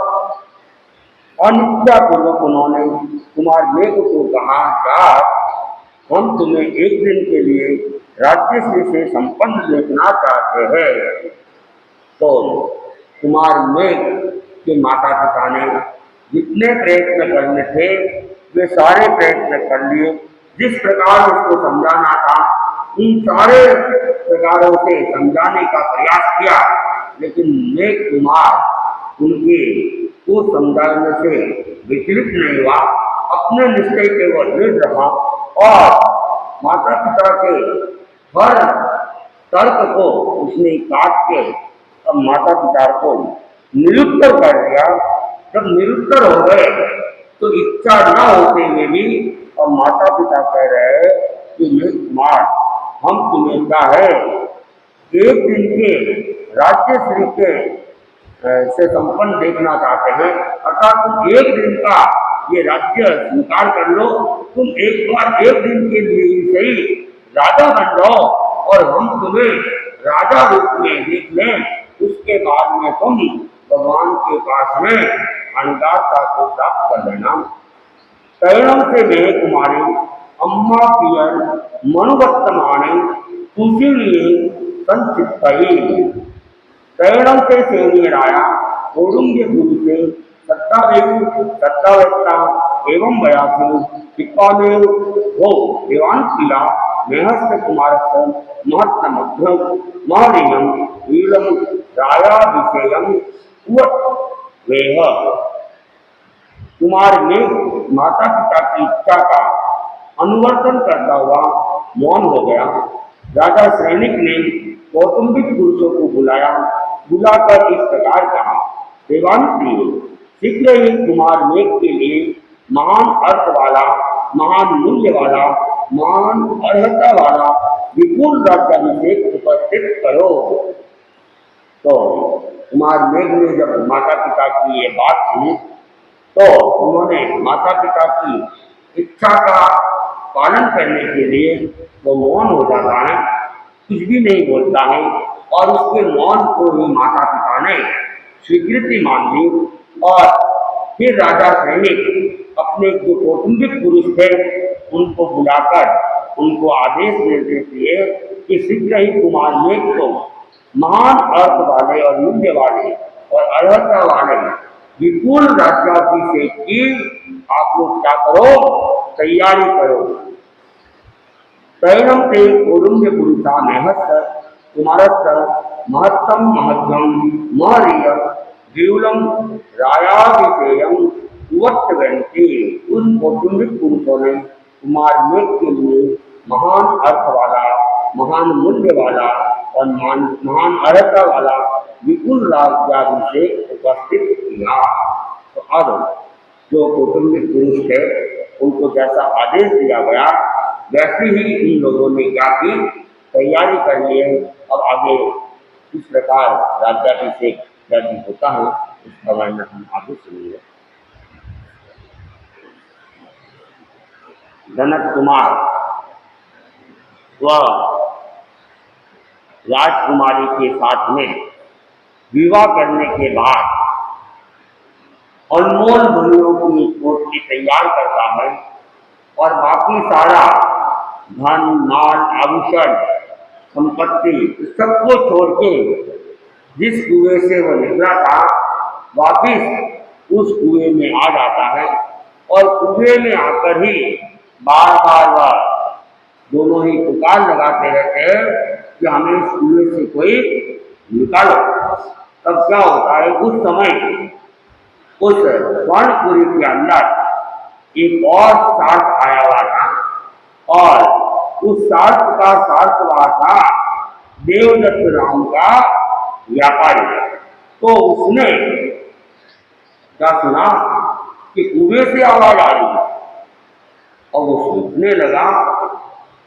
अनिच्छापूर्वक उन्होंने कुमार मेघ को कहा, क्या हम तुम्हें एक दिन के लिए राज्यश्री से संपन्न देखना चाहते हैं। तो कुमार मेघ के माता पिता ने जितने प्रयत्न करने थे वे सारे प्रयत्न कर लिए। जिस प्रकार उसको समझाना था उन सारे प्रकारों से समझाने का प्रयास किया, लेकिन मेघ कुमार उनके को समझाने से विचलित नहीं हुआ, अपने निश्चय के वो दृढ़ रहा और माता पिता के हर तर्क को उसने काट के अब माता पिता को निरुत्तर कर दिया। जब निरुत्तर हो गए तो इच्छा न होते हुए भी अब माता पिता कह रहे हैं कि मेघ कुमार हम तुम्हें क्या है एक दिन के राज्यश्री के से संपन्न देखना चाहते हैं, अर्थात तुम एक दिन का ये राज्य स्वीकार कर लो, तुम एक बार एक दिन के लिए ही सही राजा बन जाओ और हम तुम्हें राजा रूप में देख लें, उसके बाद में तुम भगवान के पास में अनदाता को प्राप्त कर लेना। शरणम से मेघ कुमारी अम्मा पियर मनुवर्तमाने सुशीली संचित शरणम से सेनीय राया कौडुंब्य गुरु से सत्तादेव सत्तावत्ता एवं बयासी पिपादेव हो देवान किला मेहस्त कुमार महत्तमध्य महरीयम वीरम राया विषयम वेह। कुमार ने माता पिता की इच्छा का अनुवर्तन करता हुआ मौन हो गया। राजा सैनिक ने कौटुंबिक पुरुषों को बुलाकर इस प्रकार कहा, देवान प्रिय, शीघ्र ही कुमार मेघ के लिए महान अर्थ वाला, महान मूल्य वाला, महान अर्हता वाला विपुल राज्याभिषेक उपस्थित करो। तो कुमार मेघ ने जब माता पिता की ये बात सुनी तो उन्होंने माता पिता की इच्छा का पालन करने के लिए वो मौन हो जाता है, कुछ भी नहीं बोलता है और उसके मौन को ही माता पिता ने स्वीकृति मान ली। और फिर राजा सैनिक अपने जो कौटुंबिक पुरुष थे उनको बुलाकर उनको आदेश निर्देश दिए कि शीघ्र ही कुमार मेघ को महान अर्थ वाले और मूल्य वाले और अर्हता वाले विपुल राज्याभिषेक की आप लोग क्या करो, तैयारी करो। शरणम ते कौडुंब्य पुरुषा मेहस्त कुमारस्थ महत्तम महत्तम महरीय जीवलम रायाभिषेयम उवत्तवंती। उन कौटुंबिक पुरुषों ने कुमार मेघ के लिए महान अर्थ वाला, महान मूल्य वाला और महान अर्थ वाला विपुल राज्याभिषेक उपस्थित किया। तो अब जो कौटुंबिक पुरुष थे उनको जैसा आदेश दिया गया वैसे ही इन लोगों ने क्या की, तैयारी कर ली है। अब आगे किस प्रकार राज्याभिषेक यदि होता है इसका वर्णन हम आगे सुनेंगे। जनक कुमार व राजकुमारी के साथ में विवाह करने के बाद अनमोल मूल्यों की कोठी तैयार करता है और बाकी सारा धन माल आभूषण संपत्ति सबको छोड़ के जिस कुएं से वो निकला था वापिस उस कुएं में आ जाता है और कुएं में आकर ही बार बार दोनों ही पुकार लगाते रहते हैं कि हमें इस कुएं से कोई निकालो। तब क्या होता है, उस समय उस स्वर्णपुरी के अंदर एक और सार्थ आया हुआ था और उस सार्थ का सार्थवाह था देवदत्त नाम का व्यापारी। तो उसने क्या सुना कि कुएं से आवाज आ रही है और वो सोचने लगा,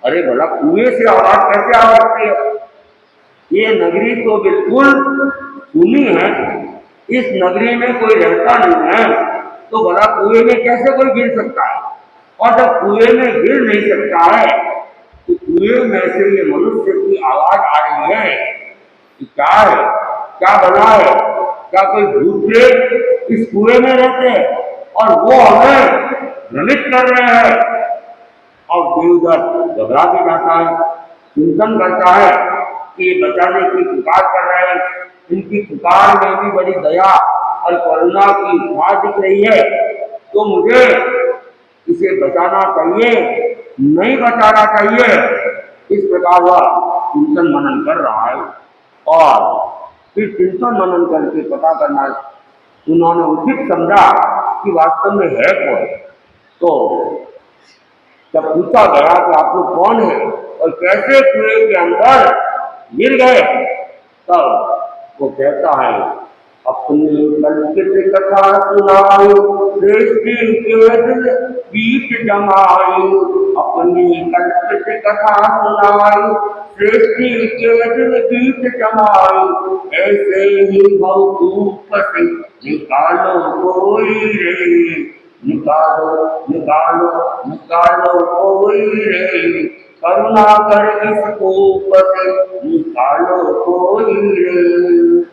अरे भला कुएं से आवाज कैसे आ सकती है, ये नगरी तो बिल्कुल सुनी है, इस नगरी में कोई रहता नहीं है, तो भला कुएं में कैसे कोई गिर सकता है। और जब कुएं में गिर नहीं सकता है तो कुएं में से ये मनुष्य की आवाज आ रही है कि क्या है, क्या बना है, क्या कोई भूत प्रेत इस कुएं में रहते हैं और वो हमें भ्रमित कर रहे हैं। और देवदत्त घबरा भी जाता है, चिंतन करता है कि ये बचाने की पुकार कर रहे हैं, इनकी पुकार में भी बड़ी दया और करुणा की इच्छा दिख रही है, तो मुझे इसे बचाना चाहिए, नहीं बचाना चाहिए। इस प्रकार वह चिंतन मनन कर रहा है और फिर चिंतन मनन करके पता करना उन्होंने उचित समझा कि वास्तव में है कौन। तो जब पूछा गया कि आप लोग कौन है और कैसे कुएं के अंदर गिर गए, तब वो कहता है, अपनी कल्पित कथा सुनाई सृष्टि के दिल बीच जमाई, अपनी कल्पित कथा सुनाई सृष्टि के दिल बीच जमाई, ऐसे ही भवकूप से निकालो कोई रे, निकालो निकालो निकालो कोई रे, करुणा कर इस कोप से निकालो कोई रे।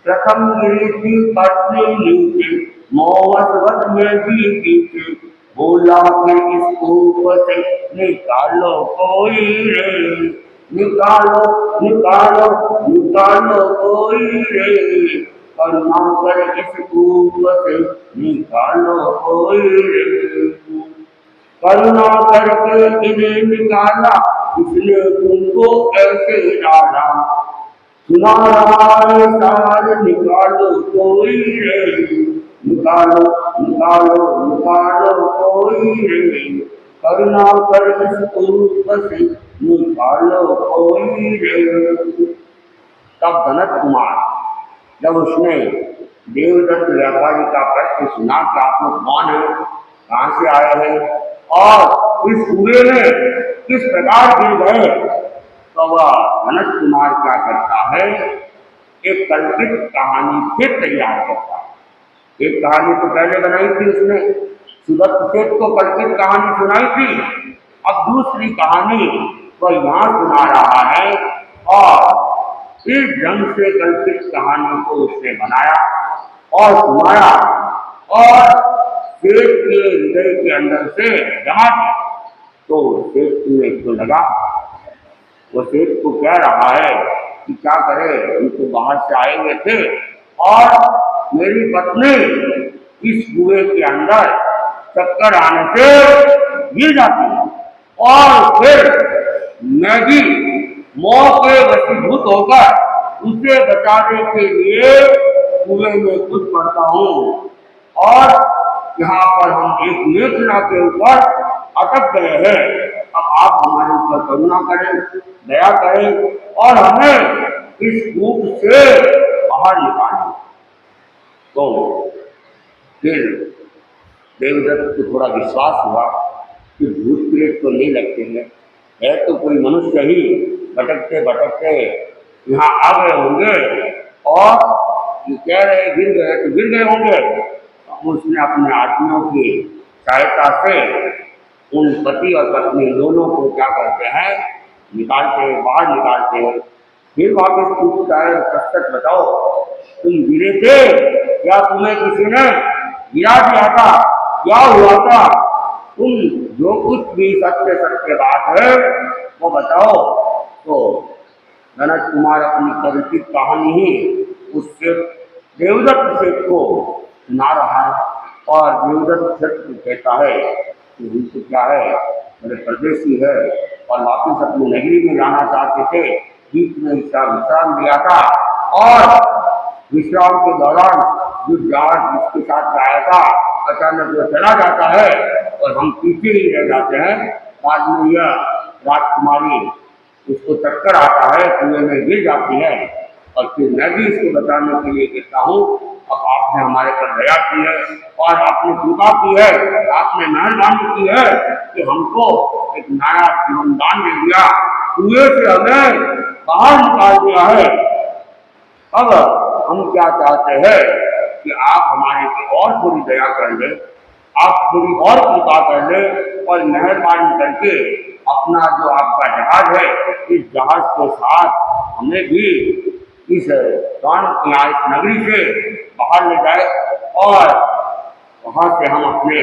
प्रथम गिरी थी पत्नी नीचे, मौवत में भी पीछे, बोला कि इस कोप से निकालो कोई रे, निकालो निकालो निकालो कोई रे, करुणा कर इस कोप से निकालो कोई रे। करुणा करके इन्हें निकाला, इसलिए तुमको ऐसे डाला, सुना रहा है सार निकालो कोई रे, निकालो निकालो निकालो कोई रे, करुणा कर इस कोप से निकालो कोई रे। तब जनक कुमार जब उसने देवदत्त व्यापारी का प्रश्न सुना कि आप लोग कौन है, कहाँ से आए हैं और इस कुएं में किस प्रकार गिर गए, तो वह जनक कुमार क्या करता है, एक कल्पित कहानी फिर तैयार करता है। एक कहानी तो पहले बनाई थी उसने, सुदत्त सेठ को कल्पित कहानी सुनाई थी, अब दूसरी कहानी वह यहाँ सुना रहा है और इस ढंग से कल्पित कहानी को उसने बनाया और सुनाया और सेठ के हृदय के अंदर से जमा दिया। तो सेठ को लगा, वो सेठ को कह रहा है कि क्या करे, हम तो बाहर से आए हुए थे और मेरी पत्नी इस कुएं के अंदर चक्कर आने से गिर जाती है और फिर मैं भी मौके वशीभूत होकर उसे बचाने के लिए कुएं में कूद पड़ता हूँ। और यहाँ पर हम एक मेखला के ऊपर अटक गए हैं। अब आप हमारे ऊपर करुणा करें, दया करें और हमें इस कूप से बाहर निकालें। तो फिर देवदत्त को थोड़ा विश्वास हुआ कि भूत प्रेत तो नहीं लगते हैं, है तो कोई मनुष्य ही भटकते भटकते यहाँ आ गए होंगे और ये कह रहे गिर गए तो गिर गए होंगे। तो उसने अपने आदमियों की सहायता से उन पति और पत्नी दोनों को क्या करते हैं, निकालते हैं, बाहर निकालते हैं। फिर वापस पूछता है, सच सच बताओ तुम गिरे थे या तुम्हें किसी ने गिरा दिया था, क्या हुआ था? तुम जो कुछ भी सत्य सत्य बात है वो बताओ। तो जनक कुमार अपनी परिचित कहानी ही उससे देवदत्त सेठ को सुना रहा है और देवदत्त सेठ को कहता है कि उनसे क्या है, मेरे परदेसी है और वापिस अपनी नगरी में जाना चाहते थे, बीच में इसका विश्राम लिया था और विश्राम के दौरान जो जहाज जिसके साथ आया था अचानक वो चला जाता है और हम पीछे ही रह जाते हैं। बाद में यह राजकुमारी उसको चक्कर आता है, कुएं में गिर जाती है और फिर मैं भी इसको बताने के लिए कहता हूँ, अब आपने हमारे पर दया की है और आपने कृपा की है, आपने मेहरबानी की है कि हमको एक नया जीवन दान दे दिया, कुएं से हमें बाहर निकाल दिया है। अब हम क्या चाहते हैं कि आप हमारे पर और थोड़ी दया कर ले, आप थोड़ी और कृपा कर ले और मेहरबानी करके अपना जो आपका जहाज है इस जहाज के साथ हमें भी इस इस नगरी से बाहर ले जाए और वहां से हम अपने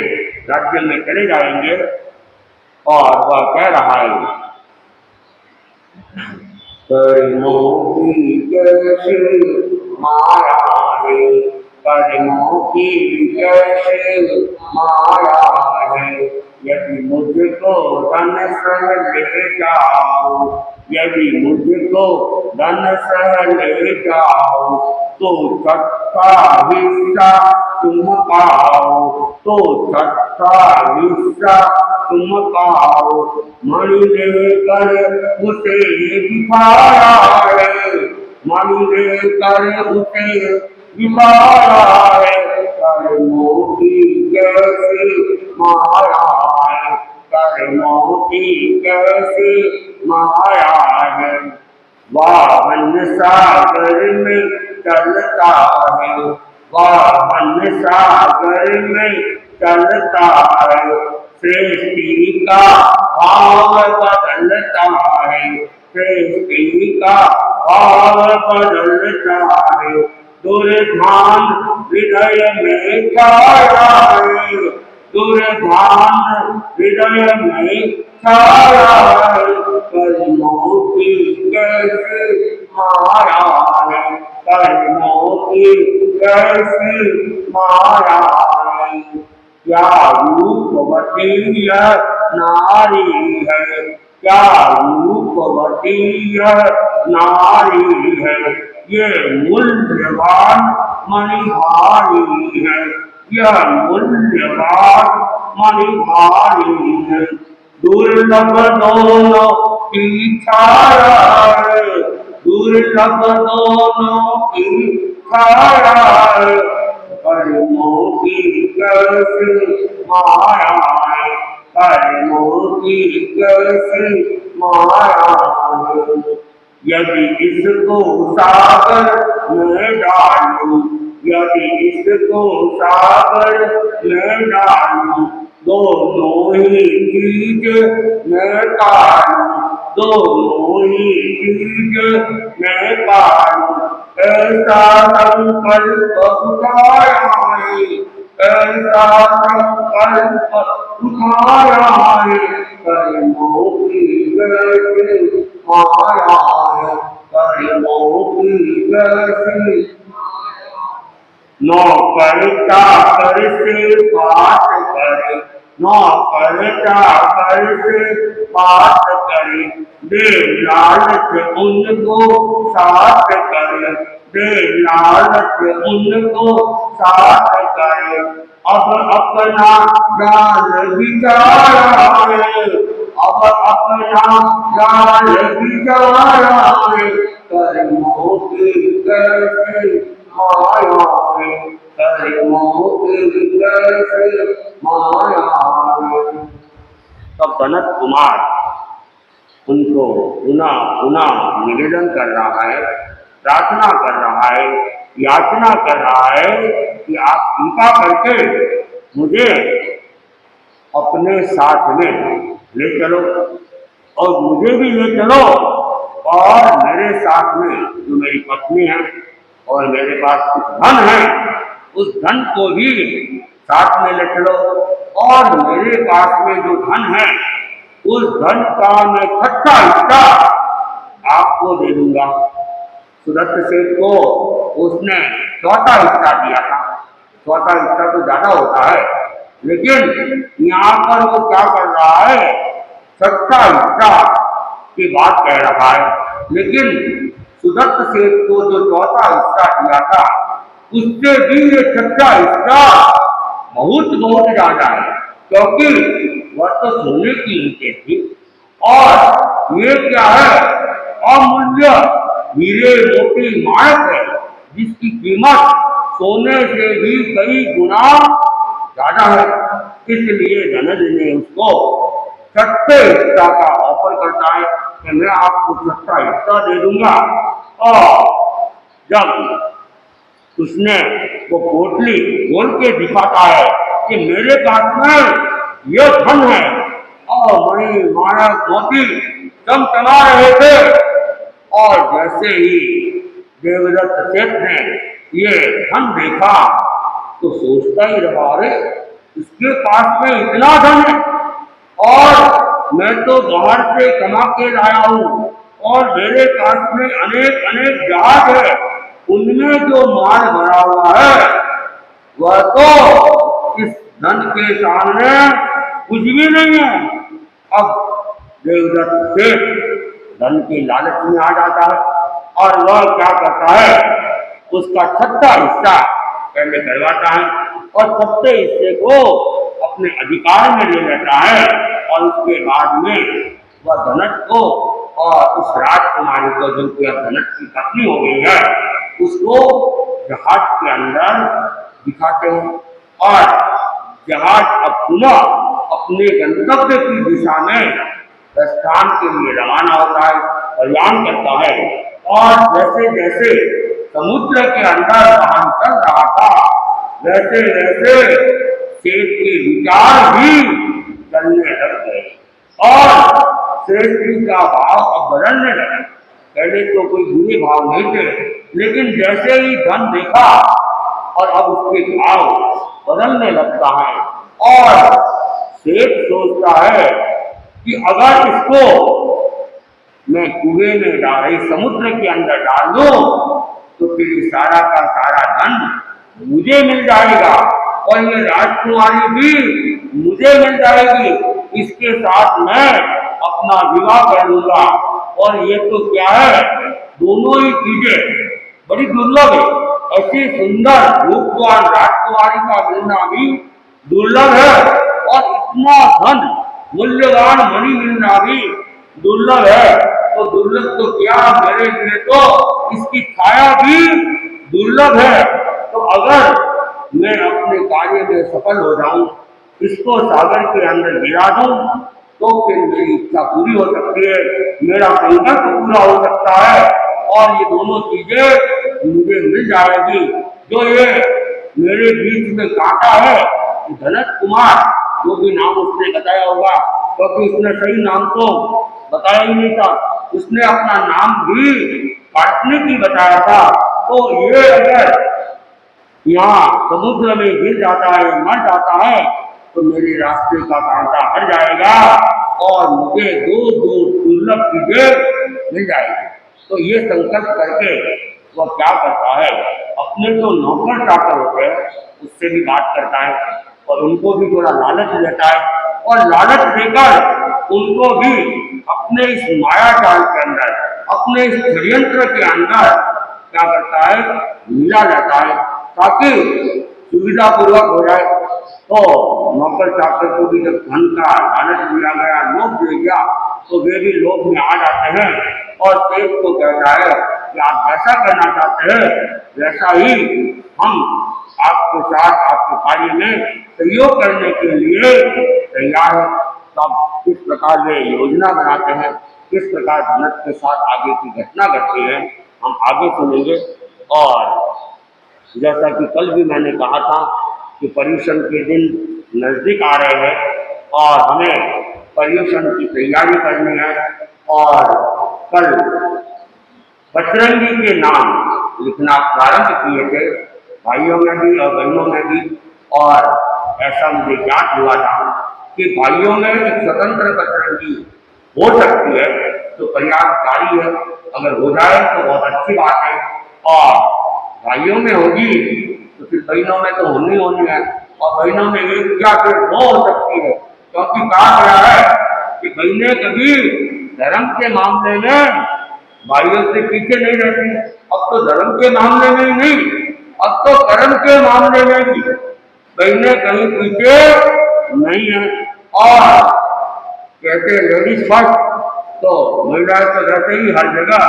राज्य में चले जाएंगे। और वह कह रहा है, कर्मों की कैसे माया है, कर्मों की कैसे माया है, यदि मुझको धन सह ले जाओ, यदि मुझको धन सह ले जाओ तो छठा हिस्सा तुम पाओ, तो छठा हिस्सा तुम पाओ। मणि लेकर उसे दिखाया है, मणि लेकर उसे दिखाया है, कर्मों की कैसे माया है, कर्मों की कैसे माया है। वाहन सागर में चलता है, वाहन सागर में चलता है, सृष्टि का भाव बदलता है, सृष्टि का भाव बदलता है। दुर्धान हृदय में छाया है, दुर्धान हृदय में छाया है, कर्मों की कैसे माया है, कर्मों की कैसे माया है। क्या रूपवती यह नारी है, क्या रूपवती यह नारी है, ये मूल्यवान मणिहारी है, यह मूल्यवान मणिहारी है। दुर्लभ दोनों की छाया है, दुर्लभ दोनों की छाया है, कर्मों की कैसे माया है, कर्मों की कैसे माया है। यदि इसको सागर में डालूं, यदि इसको सागर में डालूं, दोनों ही चीज मैं पालूं, दोनों ही चीज मैं पालूं। ऐसा संकल्प उठाया है, ऐसा संकल्प उठाया है, कर्मों की कैसे माया है, कर्मों की कैसे। नौकर चाकर से बात करे, नौकर चाकर से बात करे, दे लालच उनको साथ करे, दे लालच उनको साथ करे, अब अपना जाल बिचारा है, अब अपना जाल बिचारा है, कर्मों की कैसे माया है, कर्मों की कैसे माया है। तब जनक कुमार उनको पुनः पुनः निवेदन कर रहा है, प्रार्थना कर रहा है, याचना कर रहा है कि आप कृपा करके मुझे अपने साथ में ले चलो और मुझे भी ले चलो, और मेरे साथ में जो मेरी पत्नी है और मेरे पास कुछ धन है, उस धन को भी साथ में ले चलो, और मेरे पास में जो धन है उस धन का मैं छठा हिस्सा आपको दे दूंगा। सुदत्त सेठ को उसने चौथा हिस्सा दिया था, चौथा हिस्सा तो ज्यादा होता है, लेकिन यहाँ पर वो क्या कर रहा है, छठा हिस्सा की बात कह रहा है। लेकिन सुदत्त सेठ को जो चौथा हिस्सा दिया था उससे भी ये छठा हिस्सा बहुत बहुत ज्यादा है, क्योंकि वह तो सोने की ईंटें थी और ये क्या है, अमूल्य हीरे मोती माणक है, जिसकी कीमत सोने से भी कई गुना ज्यादा है। इसलिए धनज ने उसको छठे हिस्सा का ऑफर करता है कि मैं आपको छठा हिस्सा दे दूंगा। और जब उसने वो पोटली खोल के दिखाता है कि मेरे पास में यह धन है, और मणि माणक मोती चमचमा रहे थे, और जैसे ही देवदत्त सेठ ने ये धन देखा तो सोचता ही रहा, अरे इसके पास में इतना धन है और मैं तो बाहर से कमा के लाया हूँ, और मेरे पास में अनेक अनेक जहाज है, उनमें जो माल भरा हुआ है वह तो इस धन के सामने कुछ भी नहीं है। अब देवदत्त सेठ धन की लालच में आ जाता है और वह क्या करता है, उसका छठा हिस्सा पहले करवाता है और छठे हिस्से को अपने अधिकार में ले लेता है, और उसके बाद में वह धनट को और उस राजकुमारी को, जो कि धनट की पत्नी हो गई है, उसको जहाज के अंदर दिखाते हैं, और जहाज अब पुनः अपने गंतव्य की दिशा में प्रस्थान के लिए रवाना होता है, प्रयाण करता है। और जैसे जैसे समुद्र के अंदर वाहन चल रहा था, वैसे वैसे सेठ के विचार भी चलने लग गए, और सेठ जी का भाव अब बदलने लगा। पहले तो कोई बुरे भाव नहीं थे, लेकिन जैसे ही धन देखा और अब उसके भाव बदलने लगता है, और सेठ सोचता है कि अगर इसको मैं कुएं में डाल, समुद्र के अंदर डाल दूं तो फिर सारा का सारा धन मुझे मिल जाएगा, और ये राजकुमारी भी मुझे मिल जाएगी, इसके साथ मैं अपना विवाह कर लूंगा। और ये तो क्या है, दोनों ही चीजें बड़ी दुर्लभ है, ऐसी सुंदर रूपवान राजकुमारी का मिलना भी दुर्लभ है, और इतना धन मूल्यवान मणि मिलना भी दुर्लभ है। तो दुर्लभ तो क्या, मेरे लिए तो इसकी छाया भी दुर्लभ है। तो अगर मैं अपने कार्य में सफल हो जाऊं, इसको सागर के अंदर गिरा दूं, तो फिर मेरी इच्छा पूरी हो सकती है, मेरा संकल्प पूरा हो सकता है, और ये दोनों चीजें मुझे मिल जाएगी। जो ये मेरे बीच में कांटा है, धनत कुमार, जो भी नाम उसने बताया होगा, क्योंकि उसने सही नाम तो बताया ही नहीं था, उसने अपना नाम भी काटने की बताया था। तो ये अगर यहाँ समुद्र में गिर जाता है, मर जाता है, तो मेरे रास्ते का कांटा हट जाएगा और मुझे दो दो दुर्लभ चीजें मिल जाएगी। तो ये संकल्प करके वह क्या करता है, अपने जो नौकर चाकर होते हैं उससे भी बात करता है, और उनको भी थोड़ा लालच देता है, और लालच देकर उनको भी अपने इस माया जाल के अंदर, अपने इस षड्यंत्र के अंदर क्या करता है, मिला जाता है ताकि सुविधा पूर्वक हो जाए। तो नौकर चाकर को भी जब धन का लालच दिया गया, लोभ दिया गया, तो वे भी लोभ में आ जाते हैं और देश को कहता है कि आप जैसा करना चाहते हैं वैसा ही हम आपके साथ आपके कार्य में सहयोग करने के लिए तैयार है। तब इस प्रकार वे योजना बनाते हैं, किस प्रकार धनत के साथ आगे की घटना घटती है हम आगे सुनेंगे। और जैसा कि कल भी मैंने कहा था कि पर्यूषण के दिन नजदीक आ रहे हैं और हमें पर्यूषण की तैयारी करनी है। और कल बजरंगी के नाम लिखना प्रारंभ किए थे, भाइयों में भी और बहनों में भी। और ऐसा मुझे ज्ञात हुआ था कि भाइयों में एक स्वतंत्र बजरंगी हो सकती है तो प्रयासकारी है, अगर हो जाए तो बहुत अच्छी बात है। और भाइयों में होगी तो फिर बहनों में तो होनी होनी है, और बहनों में एक क्या फिर दो हो सकती है, क्योंकि कहा गया है कि बहनें कभी धर्म के मामले में भाइयों से पीछे नहीं रहती। अब तो धर्म के मामले में ही नहीं, अब तो कर्म के मामले में भी बहनें कहीं पीछे नहीं है। और कहते हैं लेडीज फर्स्ट, तो महिलाएं तो वैसे ही हर जगह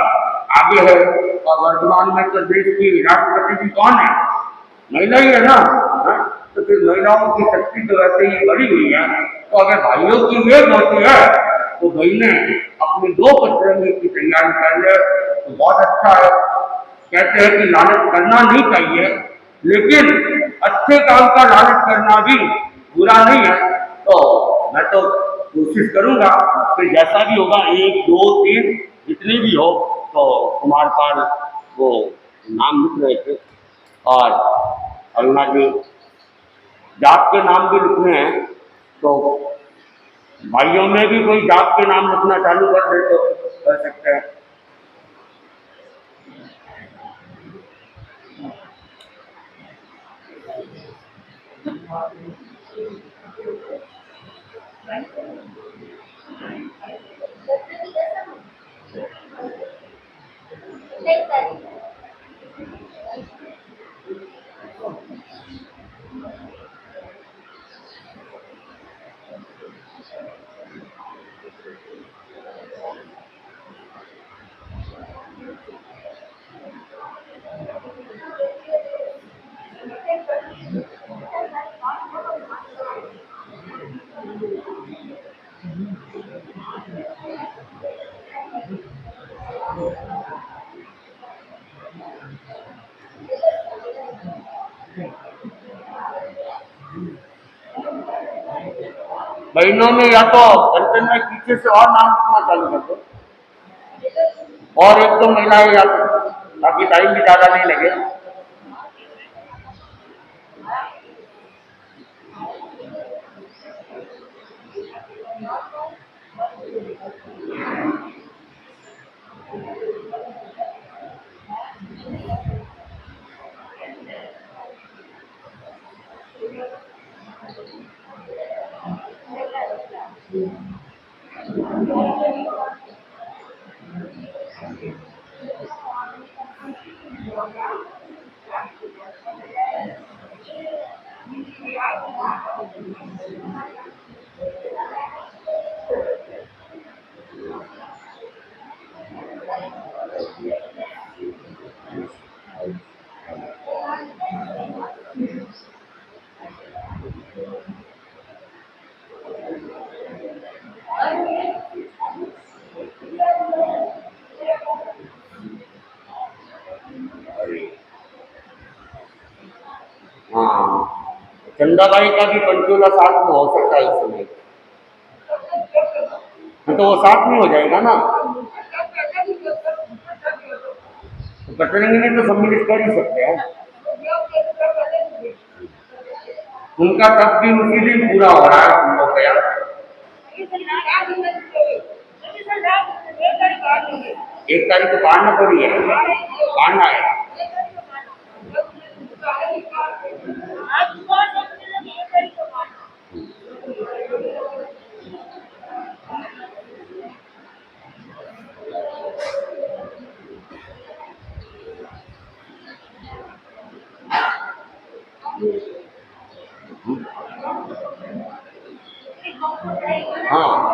आगे है। और वर्तमान में तो देश की राष्ट्रपति भी कौन है, महिला ही है ना। हाँ? तो फिर महिलाओं की शक्ति तो वैसे ही बढ़ी हुई है। तो अगर भाइयों की वेग होती है तो बहनें अपनी दो पत्नी की तैयारी कर ले तो बहुत अच्छा है। कहते हैं कि लालच करना नहीं चाहिए, लेकिन अच्छे काम का लालच करना भी बुरा नहीं है। तो मैं तो कोशिश करूंगा कि जैसा भी होगा, एक दो तीन जितनी भी हो, तो कुमार पाल वो नाम लिख रहे थे और अरुणा जी जात के नाम भी लिखने हैं। तो भाइयों में भी कोई जात के नाम लिखना चालू कर दे तो कर सकते हैं। बहनों में या तो बर्तन में पीछे से और नाम लिखना चालू कर दो, और एक दो महिलाएं या तो, ताकि टाइम भी ज्यादा नहीं लगे। हाँ, चंदाबाई का भी पंचोला साथ में हो सकता है इस समय, तो वो साथ में हो जाएगा ना। तो बजरंगी में तो सम्मिलित कर ही सकते हैं। उनका तब भी उसी दिन पूरा हो रहा है संभव गया। 1 तारीख को पाड़ना पड़ी है, पाड़ना है। हाँ